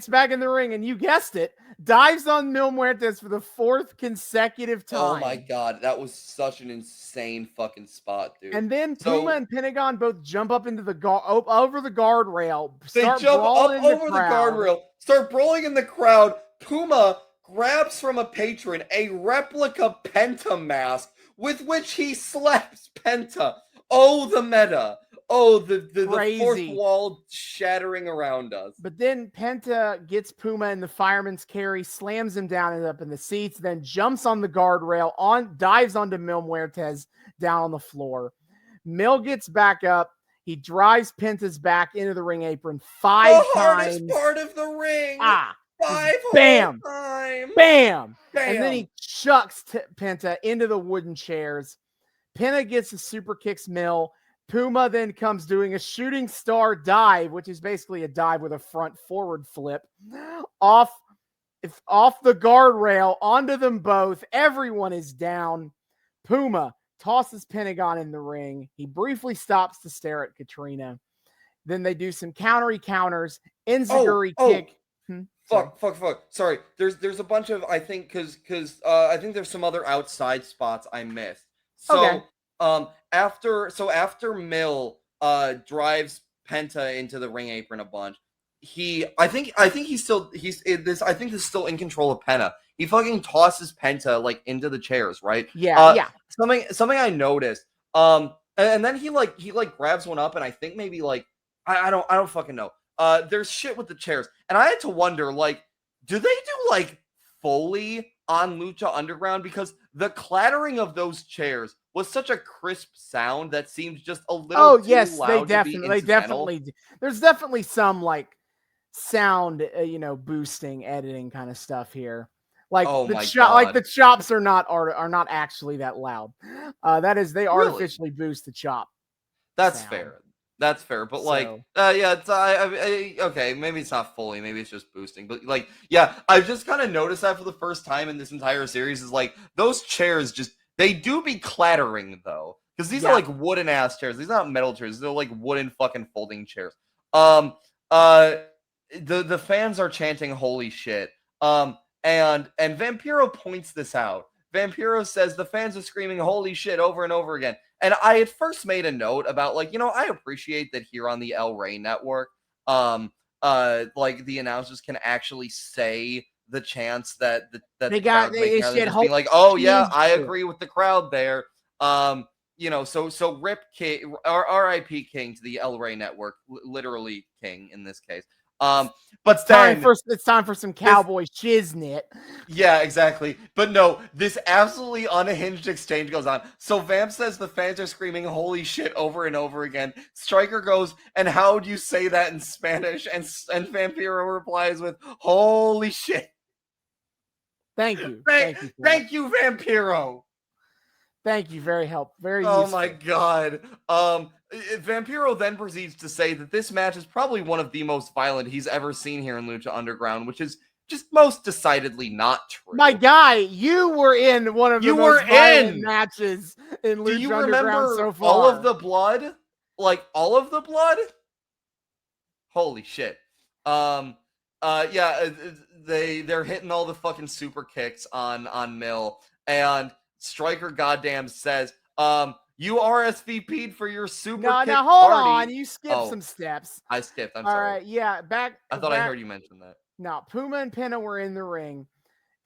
back in the ring, and you guessed it, dives on Mil Muertes for the fourth consecutive time. Oh my god, that was such an insane fucking spot, dude. And then Puma and Pentagon both jump up into the over the guardrail. They jump up over the guardrail, start brawling in the crowd. Puma grabs from a patron a replica Penta mask with which he slaps Penta. Oh, the meta. Oh, the fourth Crazy. wall shattering around us. But then Penta gets Puma in the fireman's carry, slams him down and up in the seats, then jumps on the guardrail, dives onto Mil Muertes down on the floor. Mil gets back up. He drives Penta's back into the ring apron 5 times. The hardest part of the ring. 5 bam, times. Bam. Bam. And then he chucks Penta into the wooden chairs. Penta gets a super kicks Mil. Puma then comes doing a shooting star dive, which is basically a dive with a front forward flip, off the guardrail onto them both. Everyone is down. Puma tosses Pentagon in the ring. He briefly stops to stare at Catrina. Then they do some counters. Enziguri kick. Fuck. Sorry. There's a bunch of, I think, because I think there's some other outside spots I missed. So Okay. After Mil drives Penta into the ring apron a bunch, I think this is still in control of Penta. He fucking tosses Penta like into the chairs, right? Yeah. Something I noticed. And then he grabs one up, and I think maybe like I don't fucking know. There's shit with the chairs, and I had to wonder, like, do they do like Foley on Lucha Underground? Because the clattering of those chairs was such a crisp sound that seemed just a little too loud to be incidental. There's definitely some like sound, boosting, editing kind of stuff here. Like the chops are not actually that loud. That is, they artificially boost the chop. That's fair. That's fair, but it's okay. Maybe it's not fully. Maybe it's just boosting. But I've just kind of noticed that for the first time in this entire series is like those chairs they do be clattering though, because these are like wooden ass chairs. These are not metal chairs. They're like wooden fucking folding chairs. The fans are chanting "Holy shit!" And Vampiro points this out. Vampiro says the fans are screaming "Holy shit!" over and over again. And I at first made a note about I appreciate that here on the El Rey network, like the announcers can actually say the chants that they got. They just being like, oh yeah, I agree with the crowd there. So rip King or R.I.P. King to the El Rey network, literally King in this case. But it's time for some cowboy shiznit. Yeah, exactly. But no, this absolutely unhinged exchange goes on. So Vamp says the fans are screaming "Holy shit!" over and over again. Stryker goes, "And how do you say that in Spanish?" And Vampiro replies with "Holy shit!" Thank you. Thank you, Vampiro. Thank you. Very useful. Oh my god. Vampiro then proceeds to say that this match is probably one of the most violent he's ever seen here in Lucha Underground, which is just most decidedly not true. My guy, you were in one of the most violent matches in Lucha Underground so far. All of the blood? Like all of the blood? Holy shit. They're hitting all the fucking super kicks on Mil, and Stryker goddamn says, you RSVP'd for your super kick now hold party. on. You skipped some steps. I skipped. I'm sorry. All right, yeah. I thought I heard you mention that. No, Puma and Penta were in the ring.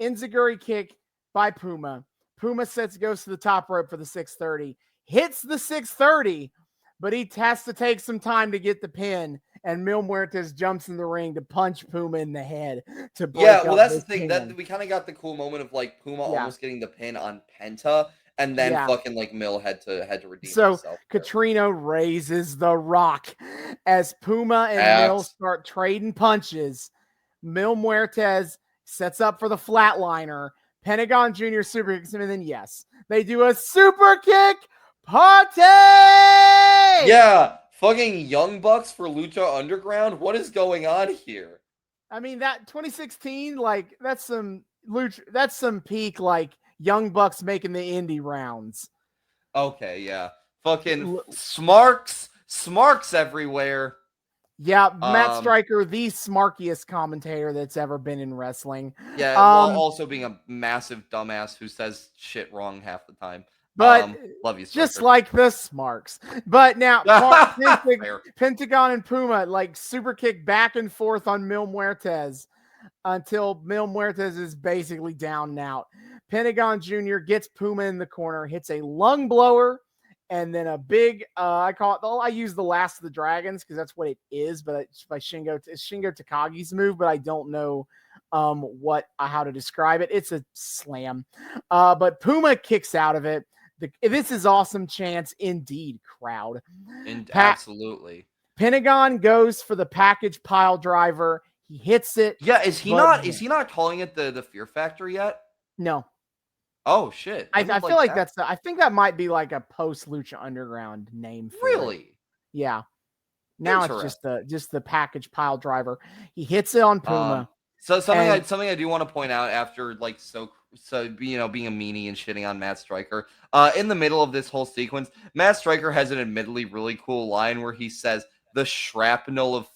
Enziguri kick by Puma. Puma goes to the top rope for the 630. Hits the 630, but he has to take some time to get the pin. And Mil Muertes jumps in the ring to punch Puma in the head to break up that's the this thing. pin. That we kind of got the cool moment of like Puma almost getting the pin on Penta. And then fucking like Mil had to redeem himself. So Catrina raises the rock as Puma and Mil start trading punches. Mil Muertes sets up for the flatliner. Pentagon Jr. super kicks him, and then they do a super kick party. Yeah, fucking Young Bucks for Lucha Underground. What is going on here? I mean, that 2016, like that's some peak like Young Bucks making the indie rounds. Okay, yeah. Fucking smarks everywhere. Yeah, Matt Stryker, the smarkiest commentator that's ever been in wrestling. Yeah, while also being a massive dumbass who says shit wrong half the time. But love you, just like the smarks. But now Pentagon and Puma like super kick back and forth on Mil Muertes until Mil Muertes is basically down and out. Pentagon Jr. gets Puma in the corner, hits a lung blower, and then a big, I use the Last of the Dragons because that's what it is, but it's by Shingo Takagi's move, but I don't know how to describe it. It's a slam. But Puma kicks out of it. This is awesome chance indeed, crowd. Absolutely. Pentagon goes for the package pile driver. He hits it. Yeah, is he not calling it the Fear Factor yet? No. Oh shit! I feel like I think that might be like a post Lucha Underground name. Really? Yeah. Now it's just the package pile driver. He hits it on Puma. So something I do want to point out after like so being a meanie and shitting on Matt Stryker. In the middle of this whole sequence, Matt Stryker has an admittedly really cool line where he says the shrapnel of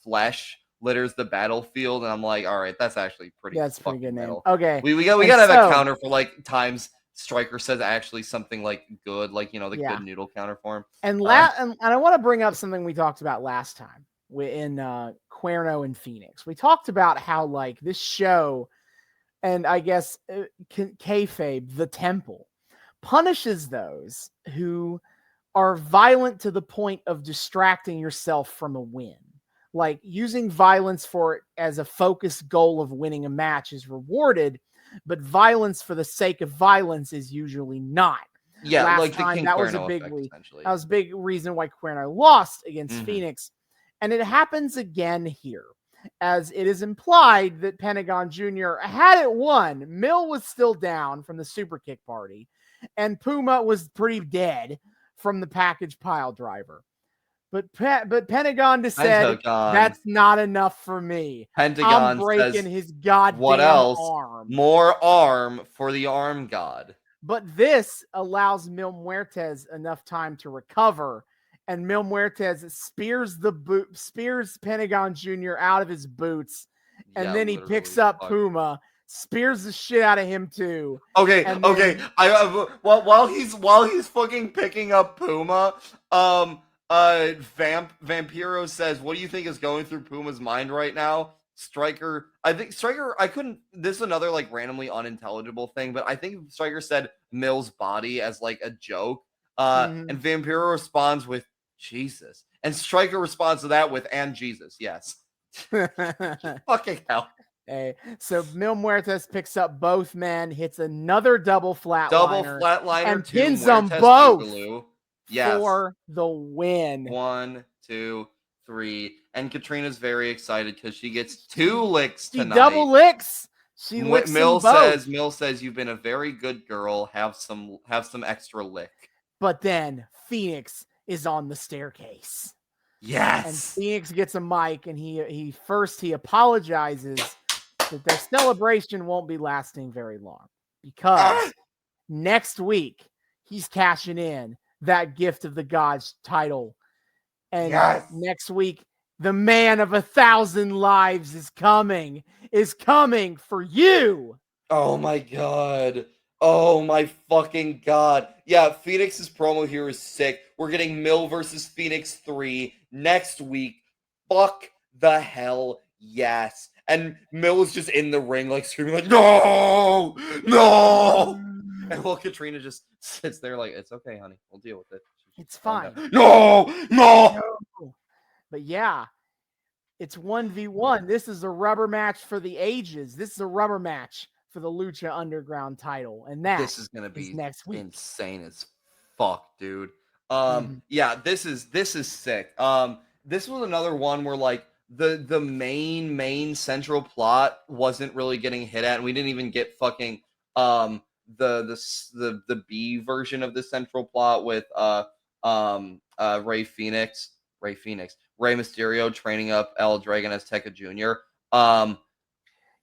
flesh litters the battlefield, and I'm like, all right, that's actually pretty. Yeah, that's pretty good metal. name. Okay, we gotta have a counter for like times Stryker says actually something like good, like the good noodle counter for him. And and I want to bring up something we talked about last time in Cuerno and Fenix. We talked about how like this show, and I guess kayfabe, the temple, punishes those who are violent to the point of distracting yourself from a win. Like using violence as a focused goal of winning a match is rewarded, but violence for the sake of violence is usually not. Yeah, last like time, the King that Cuerno was a big effect, that was a big reason why Cuerno lost against Fenix, and it happens again here, as it is implied that Pentagon Jr. had it won. Mill was still down from the super kick party, and Puma was pretty dead from the package pile driver. But Pentagon just said, that's not enough for me. Pentagon I'm breaking says, his goddamn what else? arm. More arm for the arm god. But this allows Mil Muertes enough time to recover, and Mil Muertes spears Pentagon Jr. out of his boots, and then he picks up Puma, spears the shit out of him too. Okay. While he's fucking picking up Puma, Vampiro says, what do you think is going through Puma's mind right now? Stryker, this is another like randomly unintelligible thing, but I think Stryker said Mill's body as like a joke. And Vampiro responds with Jesus. And Stryker responds to that with and Jesus, yes. Fucking hell. Hey, so Mil Muertes picks up both men, hits another double flatliner, and pins them both for the win. 1, 2, 3, and Catrina's very excited because she gets 2 licks tonight. She double licks. She licks Mill both. says you've been a very good girl. Have some extra lick. But then Fenix is on the staircase. Yes. And Fenix gets a mic, and he apologizes that their celebration won't be lasting very long because next week he's cashing in that gift of the gods title. And next week, the man of 1,000 lives is coming for you. Oh my God. Oh my fucking God. Yeah, Phoenix's promo here is sick. We're getting Mill versus Fenix 3 next week. Fuck the hell yes. And Mill is just in the ring, like screaming, like, no! And while Catrina just sits there, like, it's okay, honey. We'll deal with it. It's fine. No! But yeah, it's 1v1. This is a rubber match for the ages. This is a rubber match for the Lucha Underground title. And this is going to be next week. Insane as fuck, dude. Yeah, this is sick. This was another one where, like, the main central plot wasn't really getting hit at, and we didn't even get fucking the B version of the central plot with Rey Mysterio training up El Dragon Azteca Jr.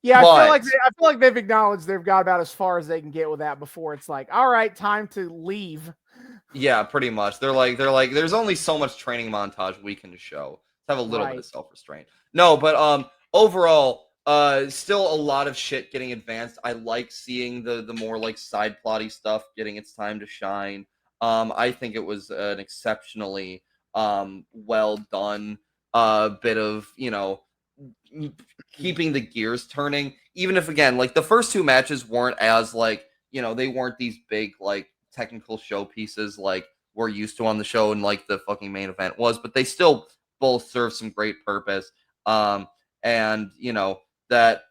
Yeah, I feel like they've acknowledged they've got about as far as they can get with that before it's like, all right, time to leave. Yeah, pretty much. They're like, there's only so much training montage we can show. Let's have a little bit of self-restraint. No, but overall, still a lot of shit getting advanced. I like seeing the more like side plotty stuff getting its time to shine. I think it was an exceptionally well done bit of, keeping the gears turning. Even if, again, like the first two matches weren't as like, they weren't these big like technical showpieces like we're used to on the show and like the fucking main event was, but they still both serve some great purpose. And that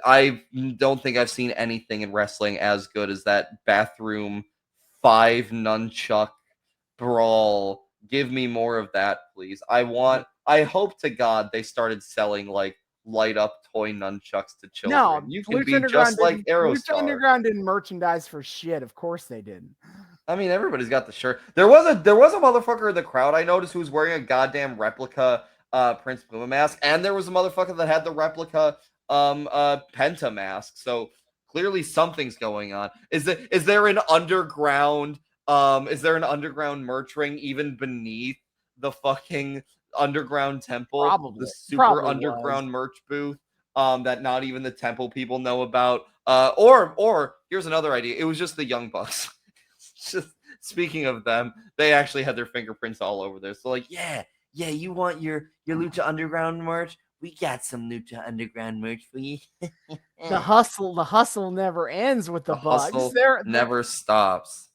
I don't think I've seen anything in wrestling as good as that bathroom 5 nunchuck brawl. Give me more of that, please. I hope to God they started selling like light up toy nunchucks to children. No, You can be just like Lucha Aerostar. Underground didn't merchandise for shit. Of course they didn't. I mean, everybody's got the shirt. There was a motherfucker in the crowd I noticed who was wearing a goddamn replica Prince Puma mask, and there was a motherfucker that had the replica Penta mask. So clearly something's going on. Is there an underground merch ring even beneath the fucking underground temple? The super Probably was. underground merch booth that not even the temple people know about. Or here's another idea. It was just the Young Bucks. Just speaking of them, they actually had their fingerprints all over there. So like, yeah, you want your Lucha Underground merch? We got some Lucha Underground merch for you. The hustle never ends with the Bugs. Hustle never stops.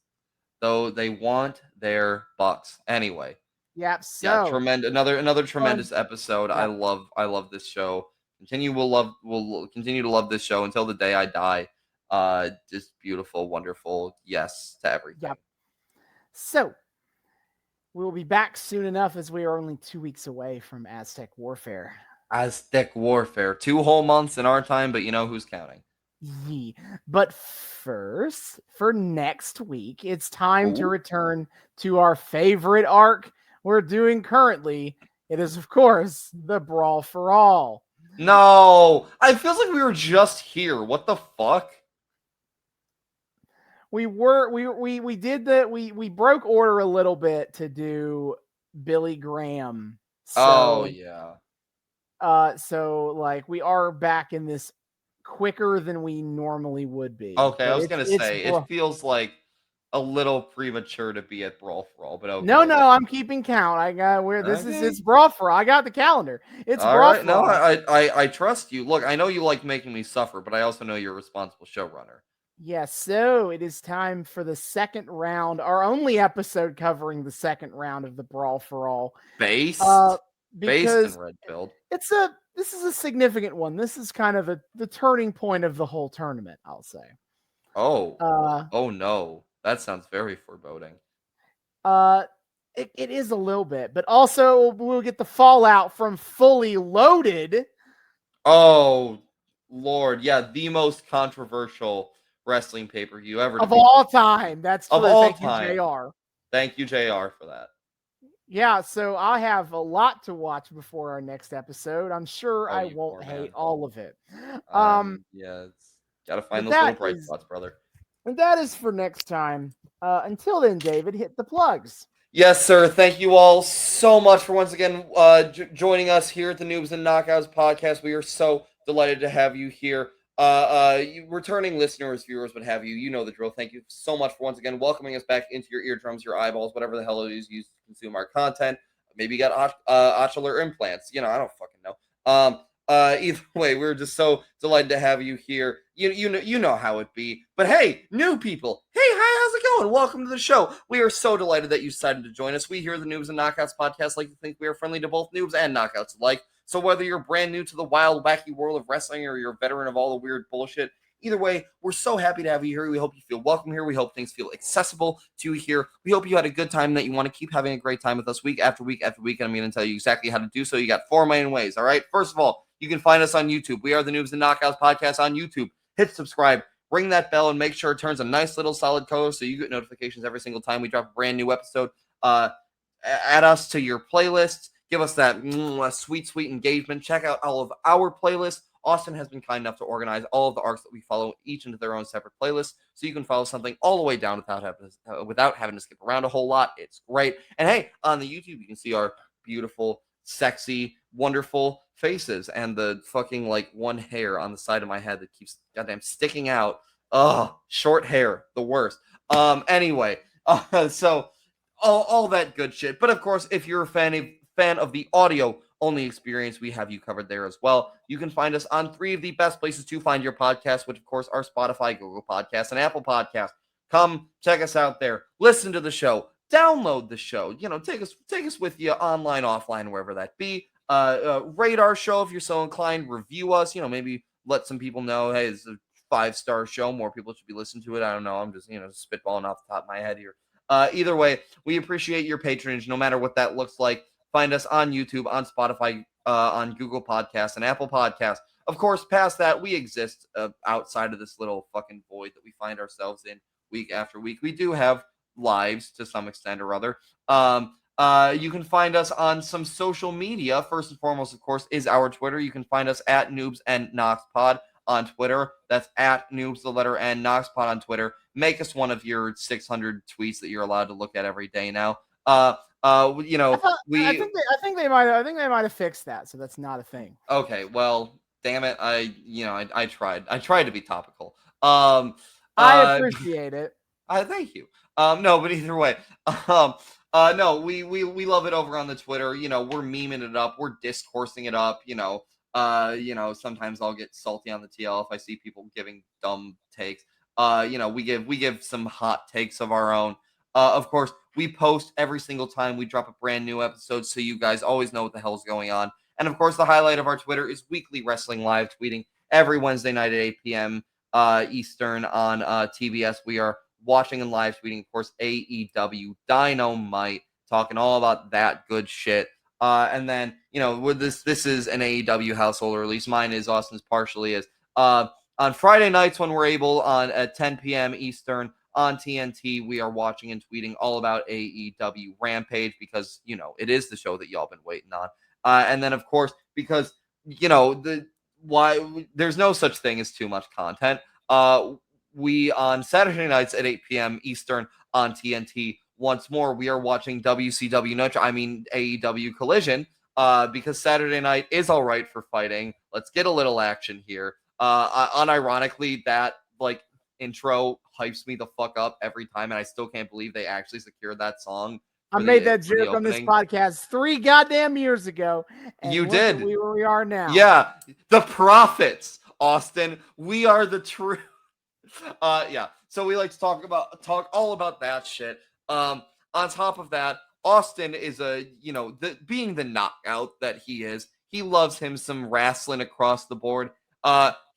Though they want their bucks. Anyway. Yep. Yeah, So another tremendous episode. Yep. I love this show. We'll continue to love this show until the day I die. Just beautiful, wonderful. Yes to everything. Yep. So we'll be back soon enough, as we are only 2 weeks away from Aztec Warfare. Aztec Warfare. 2 whole months in our time, but you know who's counting. But first, for next week, it's time to return to our favorite arc we're doing currently. It is, of course, the Brawl for All. No, it feels like we were just here. What the fuck? We broke order a little bit to do Billy Graham. So, yeah. So like we are back in this quicker than we normally would be. Okay, I was gonna say it feels like a little premature to be at Brawl for All, but okay. No, I'm keeping count. I got where this is. It's Brawl for All. I got the calendar. It's all Brawl right. for No, All. I trust you. Look, I know you like making me suffer, but I also know you're a responsible showrunner. Yes, so it is time for the second round, our only episode covering the second round of the Brawl for All. Based because in Red Pilled. This is a significant one. This is kind of the turning point of the whole tournament, I'll say. Oh. Oh no. That sounds very foreboding. It is a little bit, but also we'll get the fallout from Fully Loaded. Oh Lord, yeah, the most controversial wrestling pay-per-view ever of all time. That's true. Of all Thank time. you, JR. Thank you, JR, for that. Yeah, so I have a lot to watch before our next episode. I'm sure I won't hate all of it. Yeah, it's gotta find those little bright spots, brother. And that is for next time. Until then, David, hit the plugs. Yes, sir. Thank you all so much for once again joining us here at the Noobs and Knockouts podcast. We are so delighted to have you here. Returning listeners, viewers, what have you, you know the drill. Thank you so much for once again welcoming us back into your eardrums, your eyeballs, whatever the hell it is you use to consume our content. Maybe you got ocular implants. I don't fucking know. Either way, we're just so delighted to have you here. You know how it be. But hey, new people. Hey, hi, how's it going? Welcome to the show. We are so delighted that you decided to join us. We here at the Noobs and Knockouts podcast like to think we are friendly to both noobs and knockouts alike. So whether you're brand new to the wild, wacky world of wrestling or you're a veteran of all the weird bullshit, either way, we're so happy to have you here. We hope you feel welcome here. We hope things feel accessible to you here. We hope you had a good time, that you want to keep having a great time with us week after week after week. And I'm going to tell you exactly how to do so. You got 4 main ways, all right? First of all, you can find us on YouTube. We are the Noobs and Knockouts podcast on YouTube. Hit subscribe, ring that bell, and make sure it turns a nice little solid color so you get notifications every single time we drop a brand new episode. Add us to your playlists. Give us that sweet, sweet engagement. Check out all of our playlists. Austin has been kind enough to organize all of the arcs that we follow, each into their own separate playlists, so you can follow something all the way down without having to skip around a whole lot. It's great. And hey, on the YouTube, you can see our beautiful, sexy, wonderful faces and the fucking one hair on the side of my head that keeps goddamn sticking out. Oh, short hair, the worst. Anyway, so all that good shit. But of course, if you're a fan of the audio only experience. We have you covered there as well. You can find us on 3 of the best places to find your podcasts, which of course are Spotify, Google Podcasts, and Apple Podcasts. Come check us out there. Listen to the show. Download the show. Take us with you online, offline, wherever that be. Rate our show if you're so inclined. Review us. Maybe let some people know, hey, it's a 5-star show. More people should be listening to it. I don't know. I'm just spitballing off the top of my head here. Either way, we appreciate your patronage, no matter what that looks like. Find us on YouTube, on Spotify, on Google Podcasts, and Apple Podcasts. Of course, past that, we exist outside of this little fucking void that we find ourselves in week after week. We do have lives to some extent or other. You can find us on some social media. First and foremost, of course, is our Twitter. You can find us at Noobs and Knockouts Pod on Twitter. That's at Noobs, the letter N, Knockouts Pod on Twitter. Make us one of your 600 tweets that you're allowed to look at every day now. I think they might have fixed that, so that's not a thing. Okay, well, damn it, I tried to be topical. I appreciate it. Thank you. No, but either way, no, we love it over on the Twitter. We're memeing it up, we're discoursing it up. Sometimes I'll get salty on the TL if I see people giving dumb takes. We give some hot takes of our own. Of course, we post every single time we drop a brand new episode, so you guys always know what the hell's going on. And of course, the highlight of our Twitter is weekly wrestling live tweeting every Wednesday night at 8 p.m. Eastern on TBS. We are watching and live tweeting, of course, AEW Dynamite, talking all about that good shit. And then, with this is an AEW household, or at least mine is. Austin's partially is. On Friday nights when we're able, at 10 p.m. Eastern on TNT, we are watching and tweeting all about AEW Rampage because, it is the show that y'all been waiting on. And then, of course, because, there's no such thing as too much content. We, on Saturday nights at 8 p.m. Eastern on TNT, once more, we are watching AEW Collision, because Saturday night is all right for fighting. Let's get a little action here. Unironically, that, intro hypes me the fuck up every time, and I still can't believe they actually secured that song. I made that joke on this podcast 3 goddamn years ago. And you did. Where we are now. Yeah, the prophets, Austin. We are the true. Yeah. So we like to talk all about that shit. On top of that, Austin is being the knockout that he is. He loves him some wrestling across the board.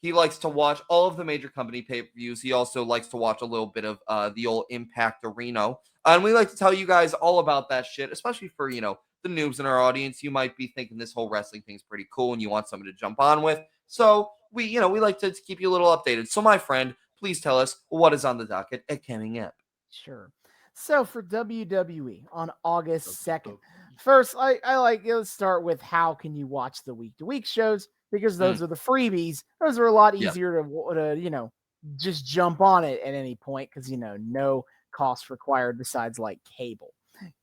He likes to watch all of the major company pay-per-views. He also likes to watch a little bit of the old Impact Arena. And we like to tell you guys all about that shit, especially for, the noobs in our audience. You might be thinking this whole wrestling thing's pretty cool and you want something to jump on with. So we like to keep you a little updated. So my friend, please tell us what is on the docket at coming up. Sure. So for WWE on August 2nd, first, let's start with how can you watch the week-to-week shows, because those are the freebies. Those are a lot easier to just jump on it at any point, because, no cost required besides cable.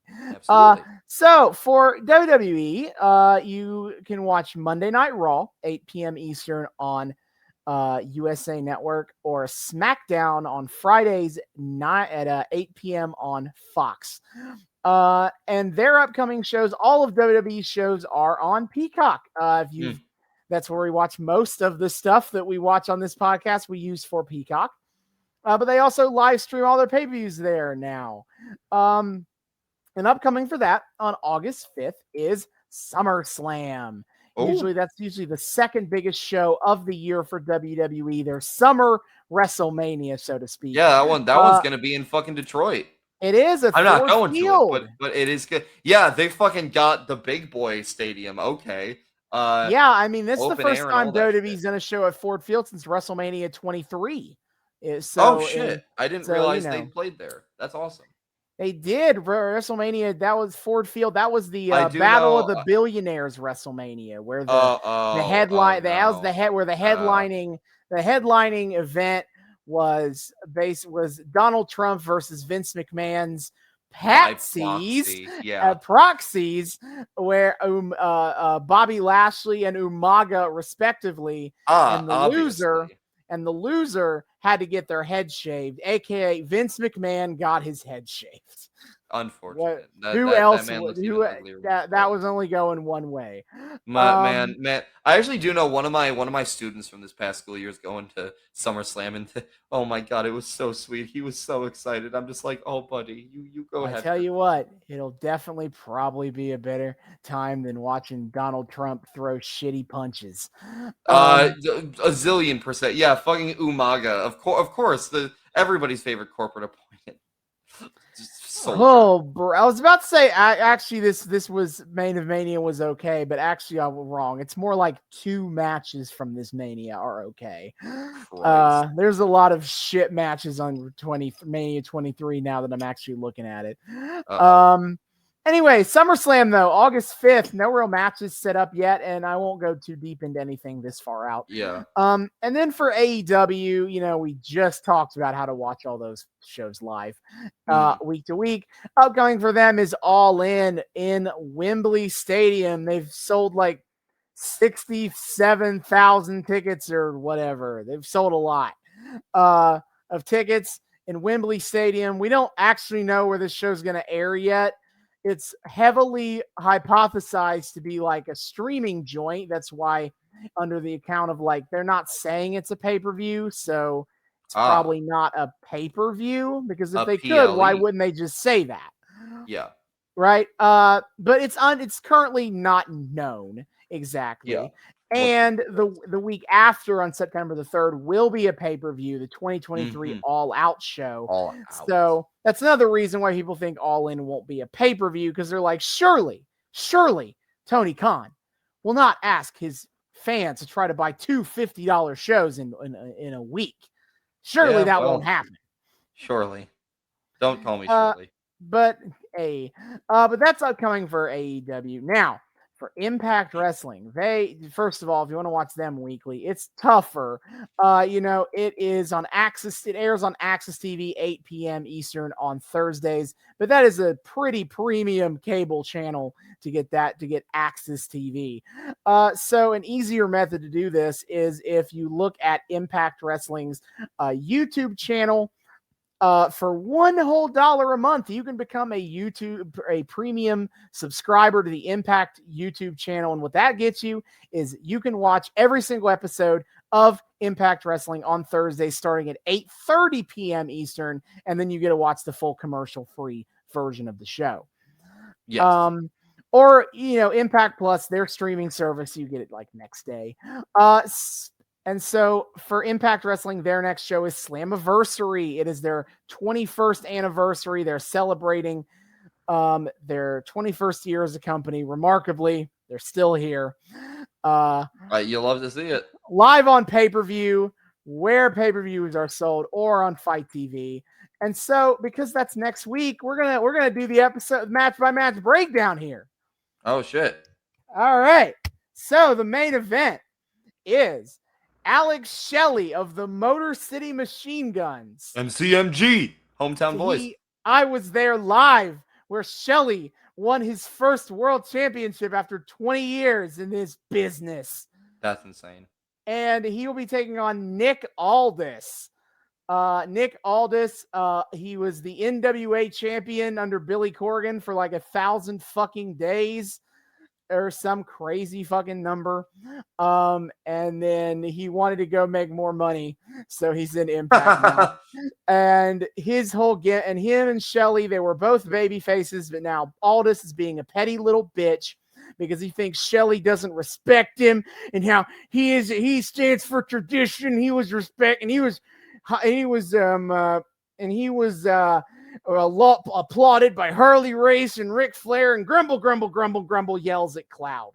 Absolutely. So for WWE, you can watch Monday Night Raw, 8 p.m. Eastern on USA Network, or SmackDown on Fridays at 8 p.m. on Fox. And their upcoming shows, all of WWE's shows are on Peacock. That's where we watch most of the stuff that we watch on this podcast. We use for Peacock, but they also live stream all their pay-per-views there now. And upcoming for that on August 5th is SummerSlam. That's usually the second biggest show of the year for WWE. Their summer WrestleMania, so to speak. Yeah, that one's gonna be in fucking Detroit. It is. I'm not going to it, but it is good. Yeah, they fucking got the big boy stadium. Okay. Yeah, this is the first time WWE's done a show at Ford Field since WrestleMania 23. Shit! I didn't realize they played there. That's awesome. They did. WrestleMania, that was Ford Field. That was the Battle of the Billionaires WrestleMania, where the headlining event was Donald Trump versus Vince McMahon's proxies, where Bobby Lashley and Umaga respectively, and the loser had to get their head shaved, aka Vince McMahon got his head shaved. What? Unfortunate. That Who that that else? man looks even Who? uglier when he's That bald. was only going one way. Man, I actually do know one of my students from this past school year is going to SummerSlam, and oh my god, it was so sweet. He was so excited. I'm just like, oh, buddy, you go I have tell your you fun. what, it'll definitely probably be a better time than watching Donald Trump throw shitty punches. Um, A zillion percent. Yeah, fucking Umaga. Of course, the everybody's favorite corporate appointment, just soldier. Oh, bro. I was about to say, actually, this was Main of Mania was okay, but actually, I was wrong. It's more like 2 matches from this Mania are okay. Christ. There's a lot of shit matches on Mania 23 now that I'm actually looking at it. Uh-oh. Anyway, SummerSlam though, August 5th. No real matches set up yet, and I won't go too deep into anything this far out. Yeah. And then for AEW, we just talked about how to watch all those shows live, Mhm. week to week. Upcoming for them is All in Wembley Stadium. They've sold like 67,000 tickets or whatever. They've sold a lot of tickets in Wembley Stadium. We don't actually know where this show's going to air yet. It's heavily hypothesized to be like a streaming joint. That's why, under the account of like, they're not saying it's a pay-per-view, so it's Ah, probably not a pay-per-view, because if a they could, why PLE. wouldn't they just say that? Yeah. Right? But it's currently not known Yeah. exactly. What's the And details? the week after, on September the 3rd, will be a pay-per-view, the 2023 Mhm. All Out show. All out. So that's another reason why people think All In won't be a pay-per-view, because they're like, surely Tony Khan will not ask his fans to try to buy two $50 shows in a week. Surely Yeah, that won't well, happen. surely. Don't call me Uh, Shirley. but but that's upcoming for AEW. Now, for Impact Wrestling, they, first of all, if you want to watch them weekly, it's tougher. It is on Access. It airs on Access TV 8 p.m. Eastern on Thursdays, but that is a pretty premium cable channel to get Access TV. So an easier method to do this is if you look at Impact Wrestling's YouTube channel. For one whole dollar a month, you can become a premium subscriber to the Impact YouTube channel. And what that gets you is you can watch every single episode of Impact Wrestling on Thursday, starting at 8:30 p.m. Eastern. And then you get to watch the full commercial free version of the show. Yes. Um, or, Impact Plus, their streaming service, you get it like next day. And so for Impact Wrestling, their next show is Slammiversary. It is their 21st anniversary. They're celebrating their 21st year as a company. Remarkably, they're still here. You love to see it. Live on pay-per-view, where pay-per-views are sold, or on Fight TV. And so, because that's next week, we're gonna do the episode match by match breakdown here. Oh shit. All right. So the main event is Alex Shelley of the Motor City Machine Guns. MCMG. Hometown boys. I was there live where Shelley won his first world championship after 20 years in this business. That's insane. And he will be taking on Nick Aldis. Nick Aldis, he was the NWA champion under Billy Corgan for like 1,000 fucking days, or some crazy fucking number. And then he wanted to go make more money, so he's in Impact now. And his whole and him and Shelley, they were both baby faces, but now Aldis is being a petty little bitch because he thinks Shelley doesn't respect him, and how he stands for tradition. He was applauded by Harley Race and Ric Flair, and grumble, grumble, grumble, grumble yells at Cloud.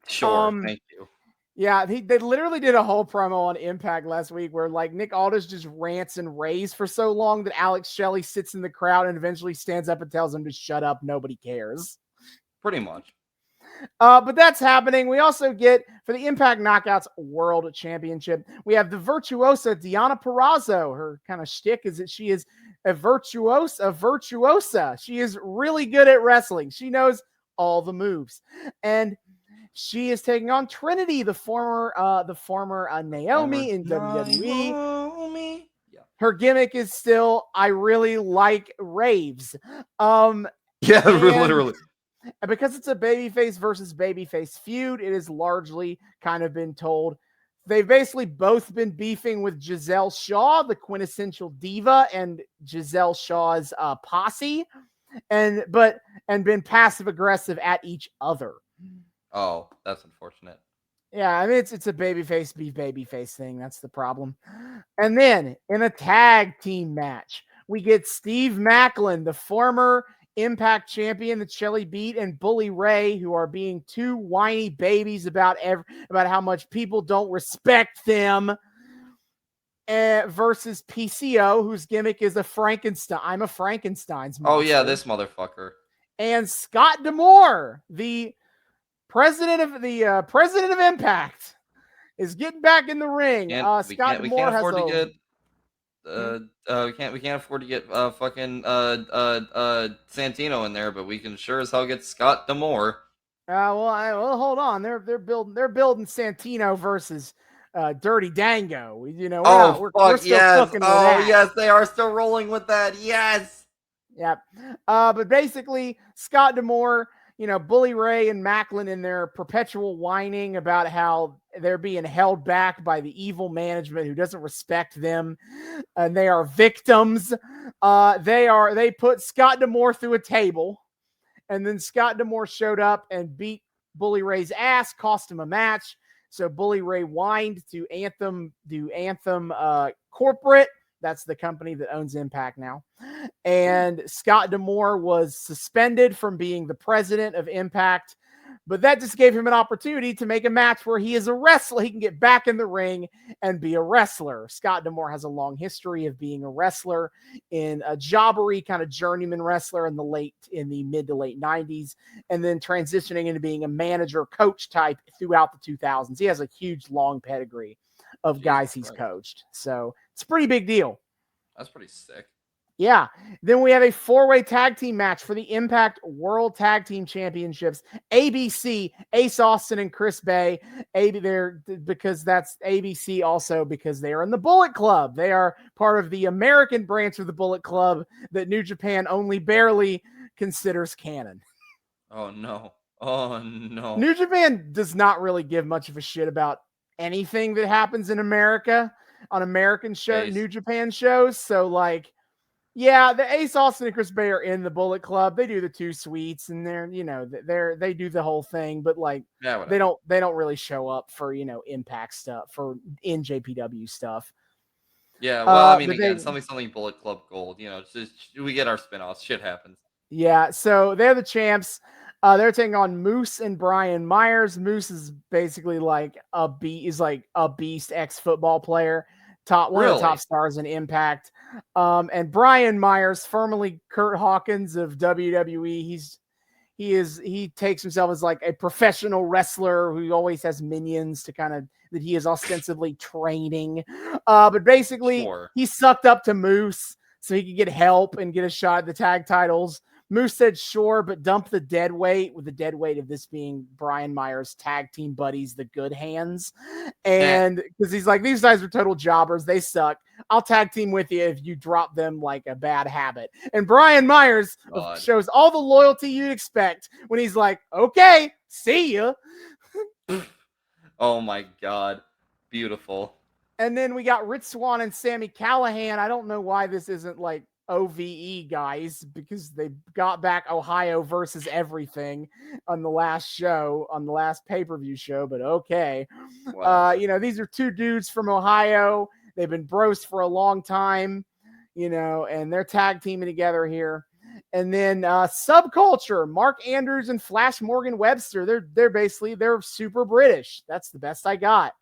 Sure, thank you. Yeah, they literally did a whole promo on Impact last week where like Nick Aldis just rants and raves for so long that Alex Shelley sits in the crowd and eventually stands up and tells him to shut up. Nobody cares. Pretty much. But that's happening. We also get, for the Impact Knockouts World Championship, we have the virtuosa Deonna Purrazzo. Her kind of shtick is that she is a virtuosa. She is really good at wrestling. She knows all the moves. And she is taking on Trinity, the former Naomi in WWE. Naomi. Yeah. Her gimmick is still, I really like raves. Yeah, And literally. because it's a babyface versus babyface feud, it has largely kind of been told. They've basically both been beefing with Giselle Shaw, the quintessential diva, and Giselle Shaw's posse, and been passive aggressive at each other. Oh, that's unfortunate. Yeah, I mean it's a babyface beef babyface thing. That's the problem. And then in a tag team match, we get Steve Macklin, the former Impact champion that Shelly beat, and Bully Ray, who are being two whiny babies about how much people don't respect them. Versus PCO, whose gimmick is a Frankenstein. I'm a Frankenstein's monster. Oh yeah, this motherfucker. And Scott D'Amore, the president of Impact, is getting back in the ring. We Scott can't D'Amore has afford to get Hmm? we can't afford to get fucking Santino in there, but we can sure as hell get Scott D'Amore. Well, hold on. They're building Santino versus Dirty Dango. You know, we're still cooking with that. Yes, they are still rolling with that. Yes. Yep. But basically, Scott D'Amore, Bully Ray and Macklin in their perpetual whining about how they're being held back by the evil management who doesn't respect them, and they are victims. They put Scott D'Amore through a table, and then Scott D'Amore showed up and beat Bully Ray's ass, cost him a match. So Bully Ray whined to Anthem Corporate. That's the company that owns Impact now. And Scott D'Amore was suspended from being the president of Impact, but that just gave him an opportunity to make a match where he is a wrestler. He can get back in the ring and be a wrestler. Scott D'Amore has a long history of being a wrestler, in a jobbery kind of journeyman wrestler in the mid to late 90s, and then transitioning into being a manager coach type throughout the 2000s. He has a huge long pedigree of guys he's coached. So it's a pretty big deal. That's pretty sick. Yeah. Then we have a 4-way tag team match for the Impact World Tag Team Championships. ABC, Ace Austin and Chris Bay. Because that's ABC also because they are in the Bullet Club. They are part of the American branch of the Bullet Club that New Japan only barely considers canon. Oh no. Oh no. New Japan does not really give much of a shit about anything that happens in America on American New Japan shows. So like, yeah, the Ace Austin and Chris Bay are in the Bullet Club. They do the 2 suites and they do the whole thing, but like they don't really show up for, Impact stuff, for NJPW stuff. Yeah, well, I mean, again, something Bullet Club Gold, we get our spinoffs. Shit happens. Yeah, so they're the champs. They're taking on Moose and Brian Myers. Moose is basically like a beast ex-football player, one of the top stars in Impact. And Brian Myers, formerly Kurt Hawkins of WWE, he takes himself as like a professional wrestler who always has minions that he is ostensibly training. But basically, he sucked up to Moose so he could get help and get a shot at the tag titles. Moose said sure, but dump the dead weight, with the dead weight of this being Brian Myers' tag team buddies, the Good Hands. And because he's like, these guys are total jobbers. They suck. I'll tag team with you if you drop them like a bad habit. And Brian Myers shows all the loyalty you'd expect when he's like, okay, see ya. Oh my God. Beautiful. And then we got Rich Swann and Sami Callihan. I don't know why this isn't like OVE guys, because they got back Ohio versus everything on the last pay-per-view show, but okay. These are 2 dudes from Ohio. They've been bros for a long time, and they're tag teaming together here. And then Subculture, Mark Andrews and Flash Morgan Webster. They're super British. That's the best I got.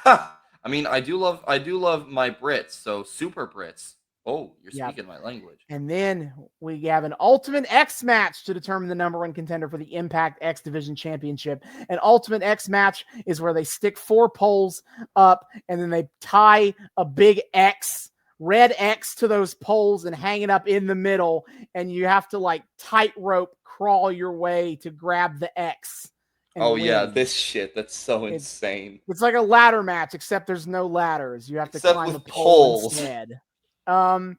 I mean, I do love my Brits, so super Brits. Oh, you're speaking my language. And then we have an Ultimate X match to determine the number 1 contender for the Impact X Division Championship. An Ultimate X match is where they stick 4 poles up and then they tie a big X, red X, to those poles and hang it up in the middle. And you have to like tightrope crawl your way to grab the X. Oh win. Yeah, this shit. That's so insane. It's like a ladder match, except there's no ladders. You have to climb a pole instead.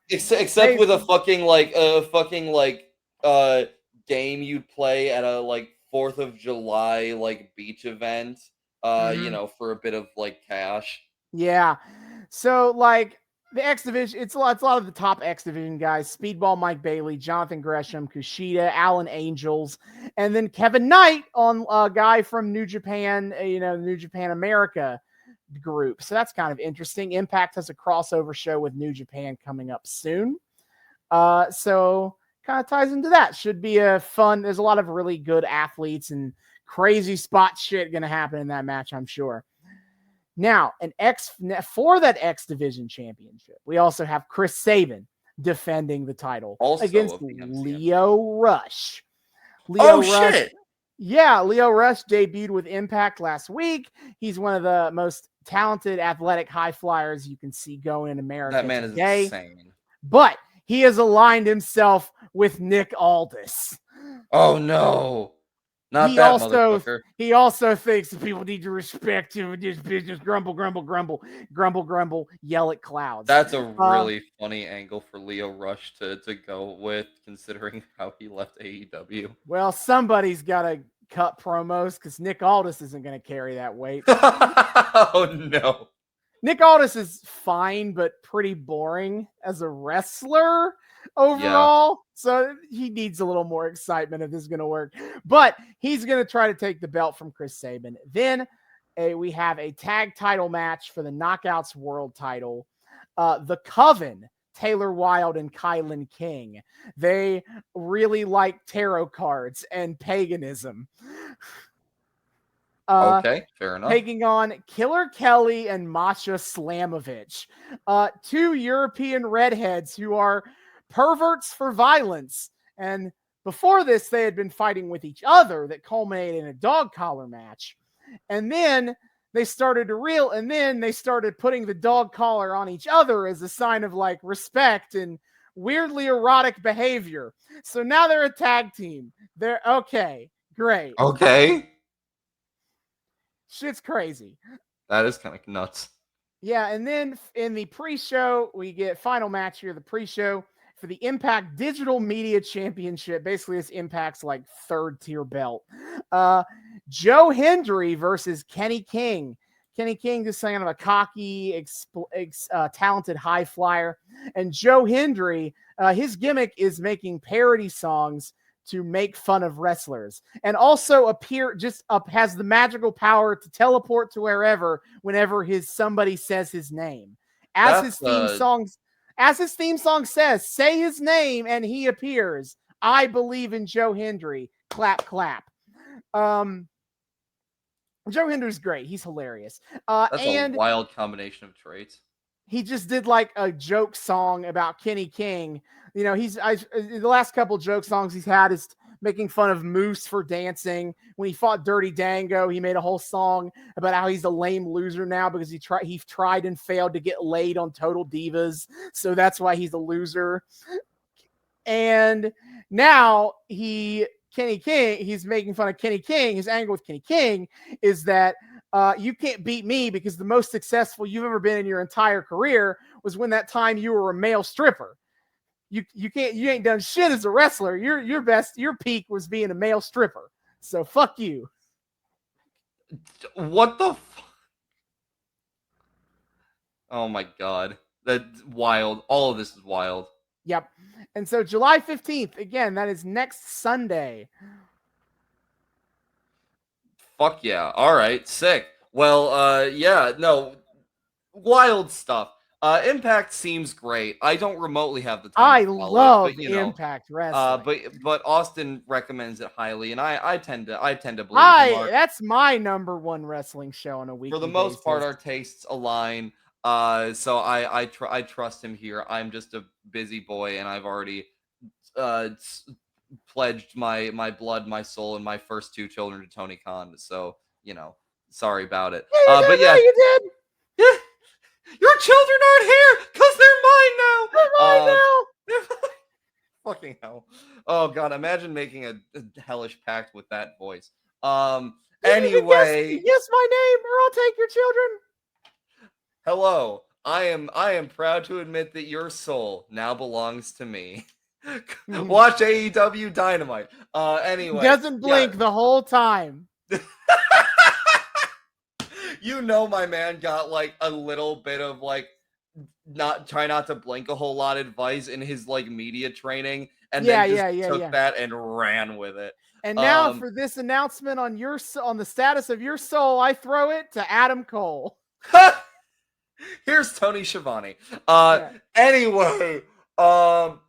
Except with a fucking game you'd play at a like 4th of July like beach event, for a bit of like cash. Yeah. So like the X Division, it's a lot of the top X Division guys: Speedball Mike Bailey, Jonathan Gresham, Kushida, Alan Angels, and then Kevin Knight on a guy from New Japan, New Japan America group. So that's kind of interesting. Impact has a crossover show with New Japan coming up soon. So kind of ties into that. Should be a fun. There's a lot of really good athletes and crazy spot shit going to happen in that match, I'm sure. Now, for that X Division championship, we also have Chris Sabin defending the title Also against of the MCM. Leo Rush. Shit! Yeah, Leo Rush debuted with Impact last week. He's one of the most talented, athletic high flyers you can see going in America That man today. is insane. But he has aligned himself with Nick Aldis. Oh no. Motherfucker. He also thinks that people need to respect him in this business. Grumble, grumble, grumble, grumble, grumble, yell at clouds. That's a really funny angle for Leo Rush to go with, considering how he left AEW. Well, somebody's got to cut promos because Nick Aldis isn't going to carry that weight. Oh no. Nick Aldis is fine, but pretty boring as a wrestler overall. Yeah. So he needs a little more excitement if this is going to work. But he's going to try to take the belt from Chris Sabin. Then we have a tag title match for the Knockouts World title. The Coven, Taylor Wilde and Kylan King. They really like tarot cards and paganism. Okay, fair enough. Taking on Killer Kelly and Masha Slamovich, 2 European redheads who are perverts for violence. And before this, they had been fighting with each other that culminated in a dog collar match. And then they started putting the dog collar on each other as a sign of like respect and weirdly erotic behavior. So now they're a tag team. They're okay. Great. Okay. Shit's crazy. That is kind of nuts. Yeah, and then in the pre-show, we get final match here, the pre-show for the Impact Digital Media Championship. Basically, this Impact's like 3rd-tier belt. Joe Hendry versus Kenny King. Kenny King is kind of a cocky, talented high flyer. And Joe Hendry, his gimmick is making parody songs to make fun of wrestlers, and also has the magical power to teleport to wherever whenever somebody says his name. As his theme song says, say his name and he appears. I believe in Joe Hendry. Clap, clap. Joe Hendry's great. He's hilarious. That's a wild combination of traits. He just did like a joke song about Kenny King. The last couple joke songs he's had is making fun of Moose for dancing. When he fought Dirty Dango, he made a whole song about how he's a lame loser now because he tried and failed to get laid on Total Divas. So that's why he's a loser. And now he's making fun of Kenny King. His angle with Kenny King is that you can't beat me because the most successful you've ever been in your entire career was when that time you were a male stripper. You ain't done shit as a wrestler. Your peak was being a male stripper. So fuck you. What the Oh my god. That's wild. All of this is wild. Yep. And so July 15th, again, that is next Sunday. Fuck yeah. All right. Sick. Well, yeah, no. Wild stuff. Impact seems great. I don't remotely have the time. I love Impact Wrestling. But Austin recommends it highly, and I tend to believe him. That's my number one wrestling show on a weekly basis. For the most part, our tastes align. So I trust him here. I'm just a busy boy, and I've already pledged my blood, my soul, and my first 2 children to Tony Khan. So sorry about it. But yeah, you did. Yeah. Your children aren't here because they're mine now. They're mine now. Fucking hell. Oh god, imagine making a hellish pact with that voice. Anyway, guess my name or I'll take your children. Hello. I am proud to admit that your soul now belongs to me. He Watch AEW Dynamite. Anyway, doesn't yeah. blink the whole time. You know my man got like a little bit of like not to blink a whole lot advice in his like media training, and then just took Yeah. that and ran with it. And now Um for this announcement on on the status of your soul, I throw it to Adam Cole. Here's Tony Schiavone. Yeah. Anyway, um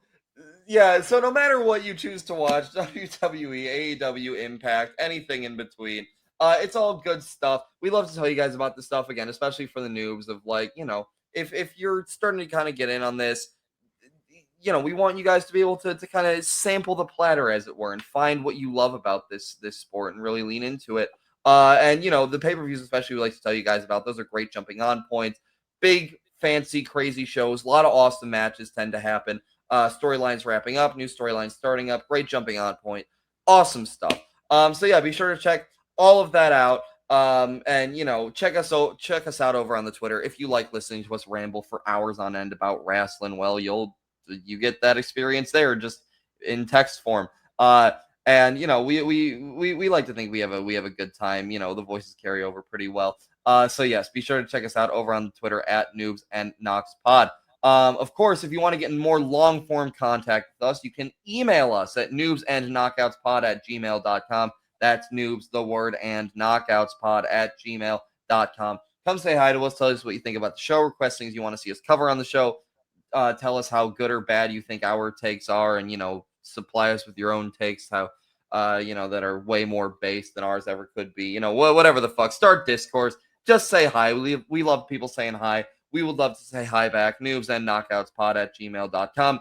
yeah, so no matter what you choose to watch, WWE, AEW, Impact, anything in between, it's all good stuff. We love to tell you guys about this stuff again, especially for the noobs of like, if you're starting to kind of get in on this, we want you guys to be able to kind of sample the platter, as it were, and find what you love about this sport and really lean into it. And the pay-per-views, especially, we like to tell you guys about. Those are great jumping on points. Big, fancy, crazy shows. A lot of awesome matches tend to happen. Storylines wrapping up, new storylines starting up. Great jumping on point. Awesome stuff. So yeah, be sure to check all of that out. And check us out over on the Twitter. If you like listening to us ramble for hours on end about wrestling, well, you get that experience there, just in text form. And we like to think we have a good time. The voices carry over pretty well. So yes, be sure to check us out over on the Twitter at Noobs and Knox Pod. Of course, if you want to get in more long form contact with us, you can email us at noobsandknockoutspod@gmail.com. That's noobs, the word, and knockoutspod@gmail.com. Come say hi to us. Tell us what you think about the show. Request things you want to see us cover on the show. Tell us how good or bad you think our takes are, and supply us with your own takes, how that are way more based than ours ever could be. Whatever the fuck. Start discourse. Just say hi. We love people saying hi. We would love to say hi back. Noobs and knockoutspod@gmail.com.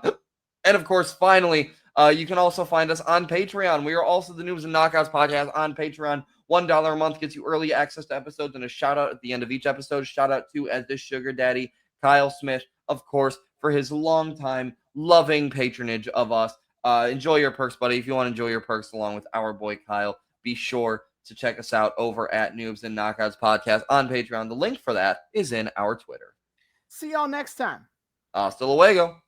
And of course, finally, you can also find us on Patreon. We are also the Noobs and Knockouts podcast on Patreon. $1 a month gets you early access to episodes and a shout out at the end of each episode. Shout out to as this sugar daddy, Kyle Smith, of course, for his long time loving patronage of us. Enjoy your perks, buddy. If you want to enjoy your perks along with our boy Kyle, be sure to check us out over at Noobs and Knockouts podcast on Patreon. The link for that is in our Twitter. See y'all next time. Hasta luego.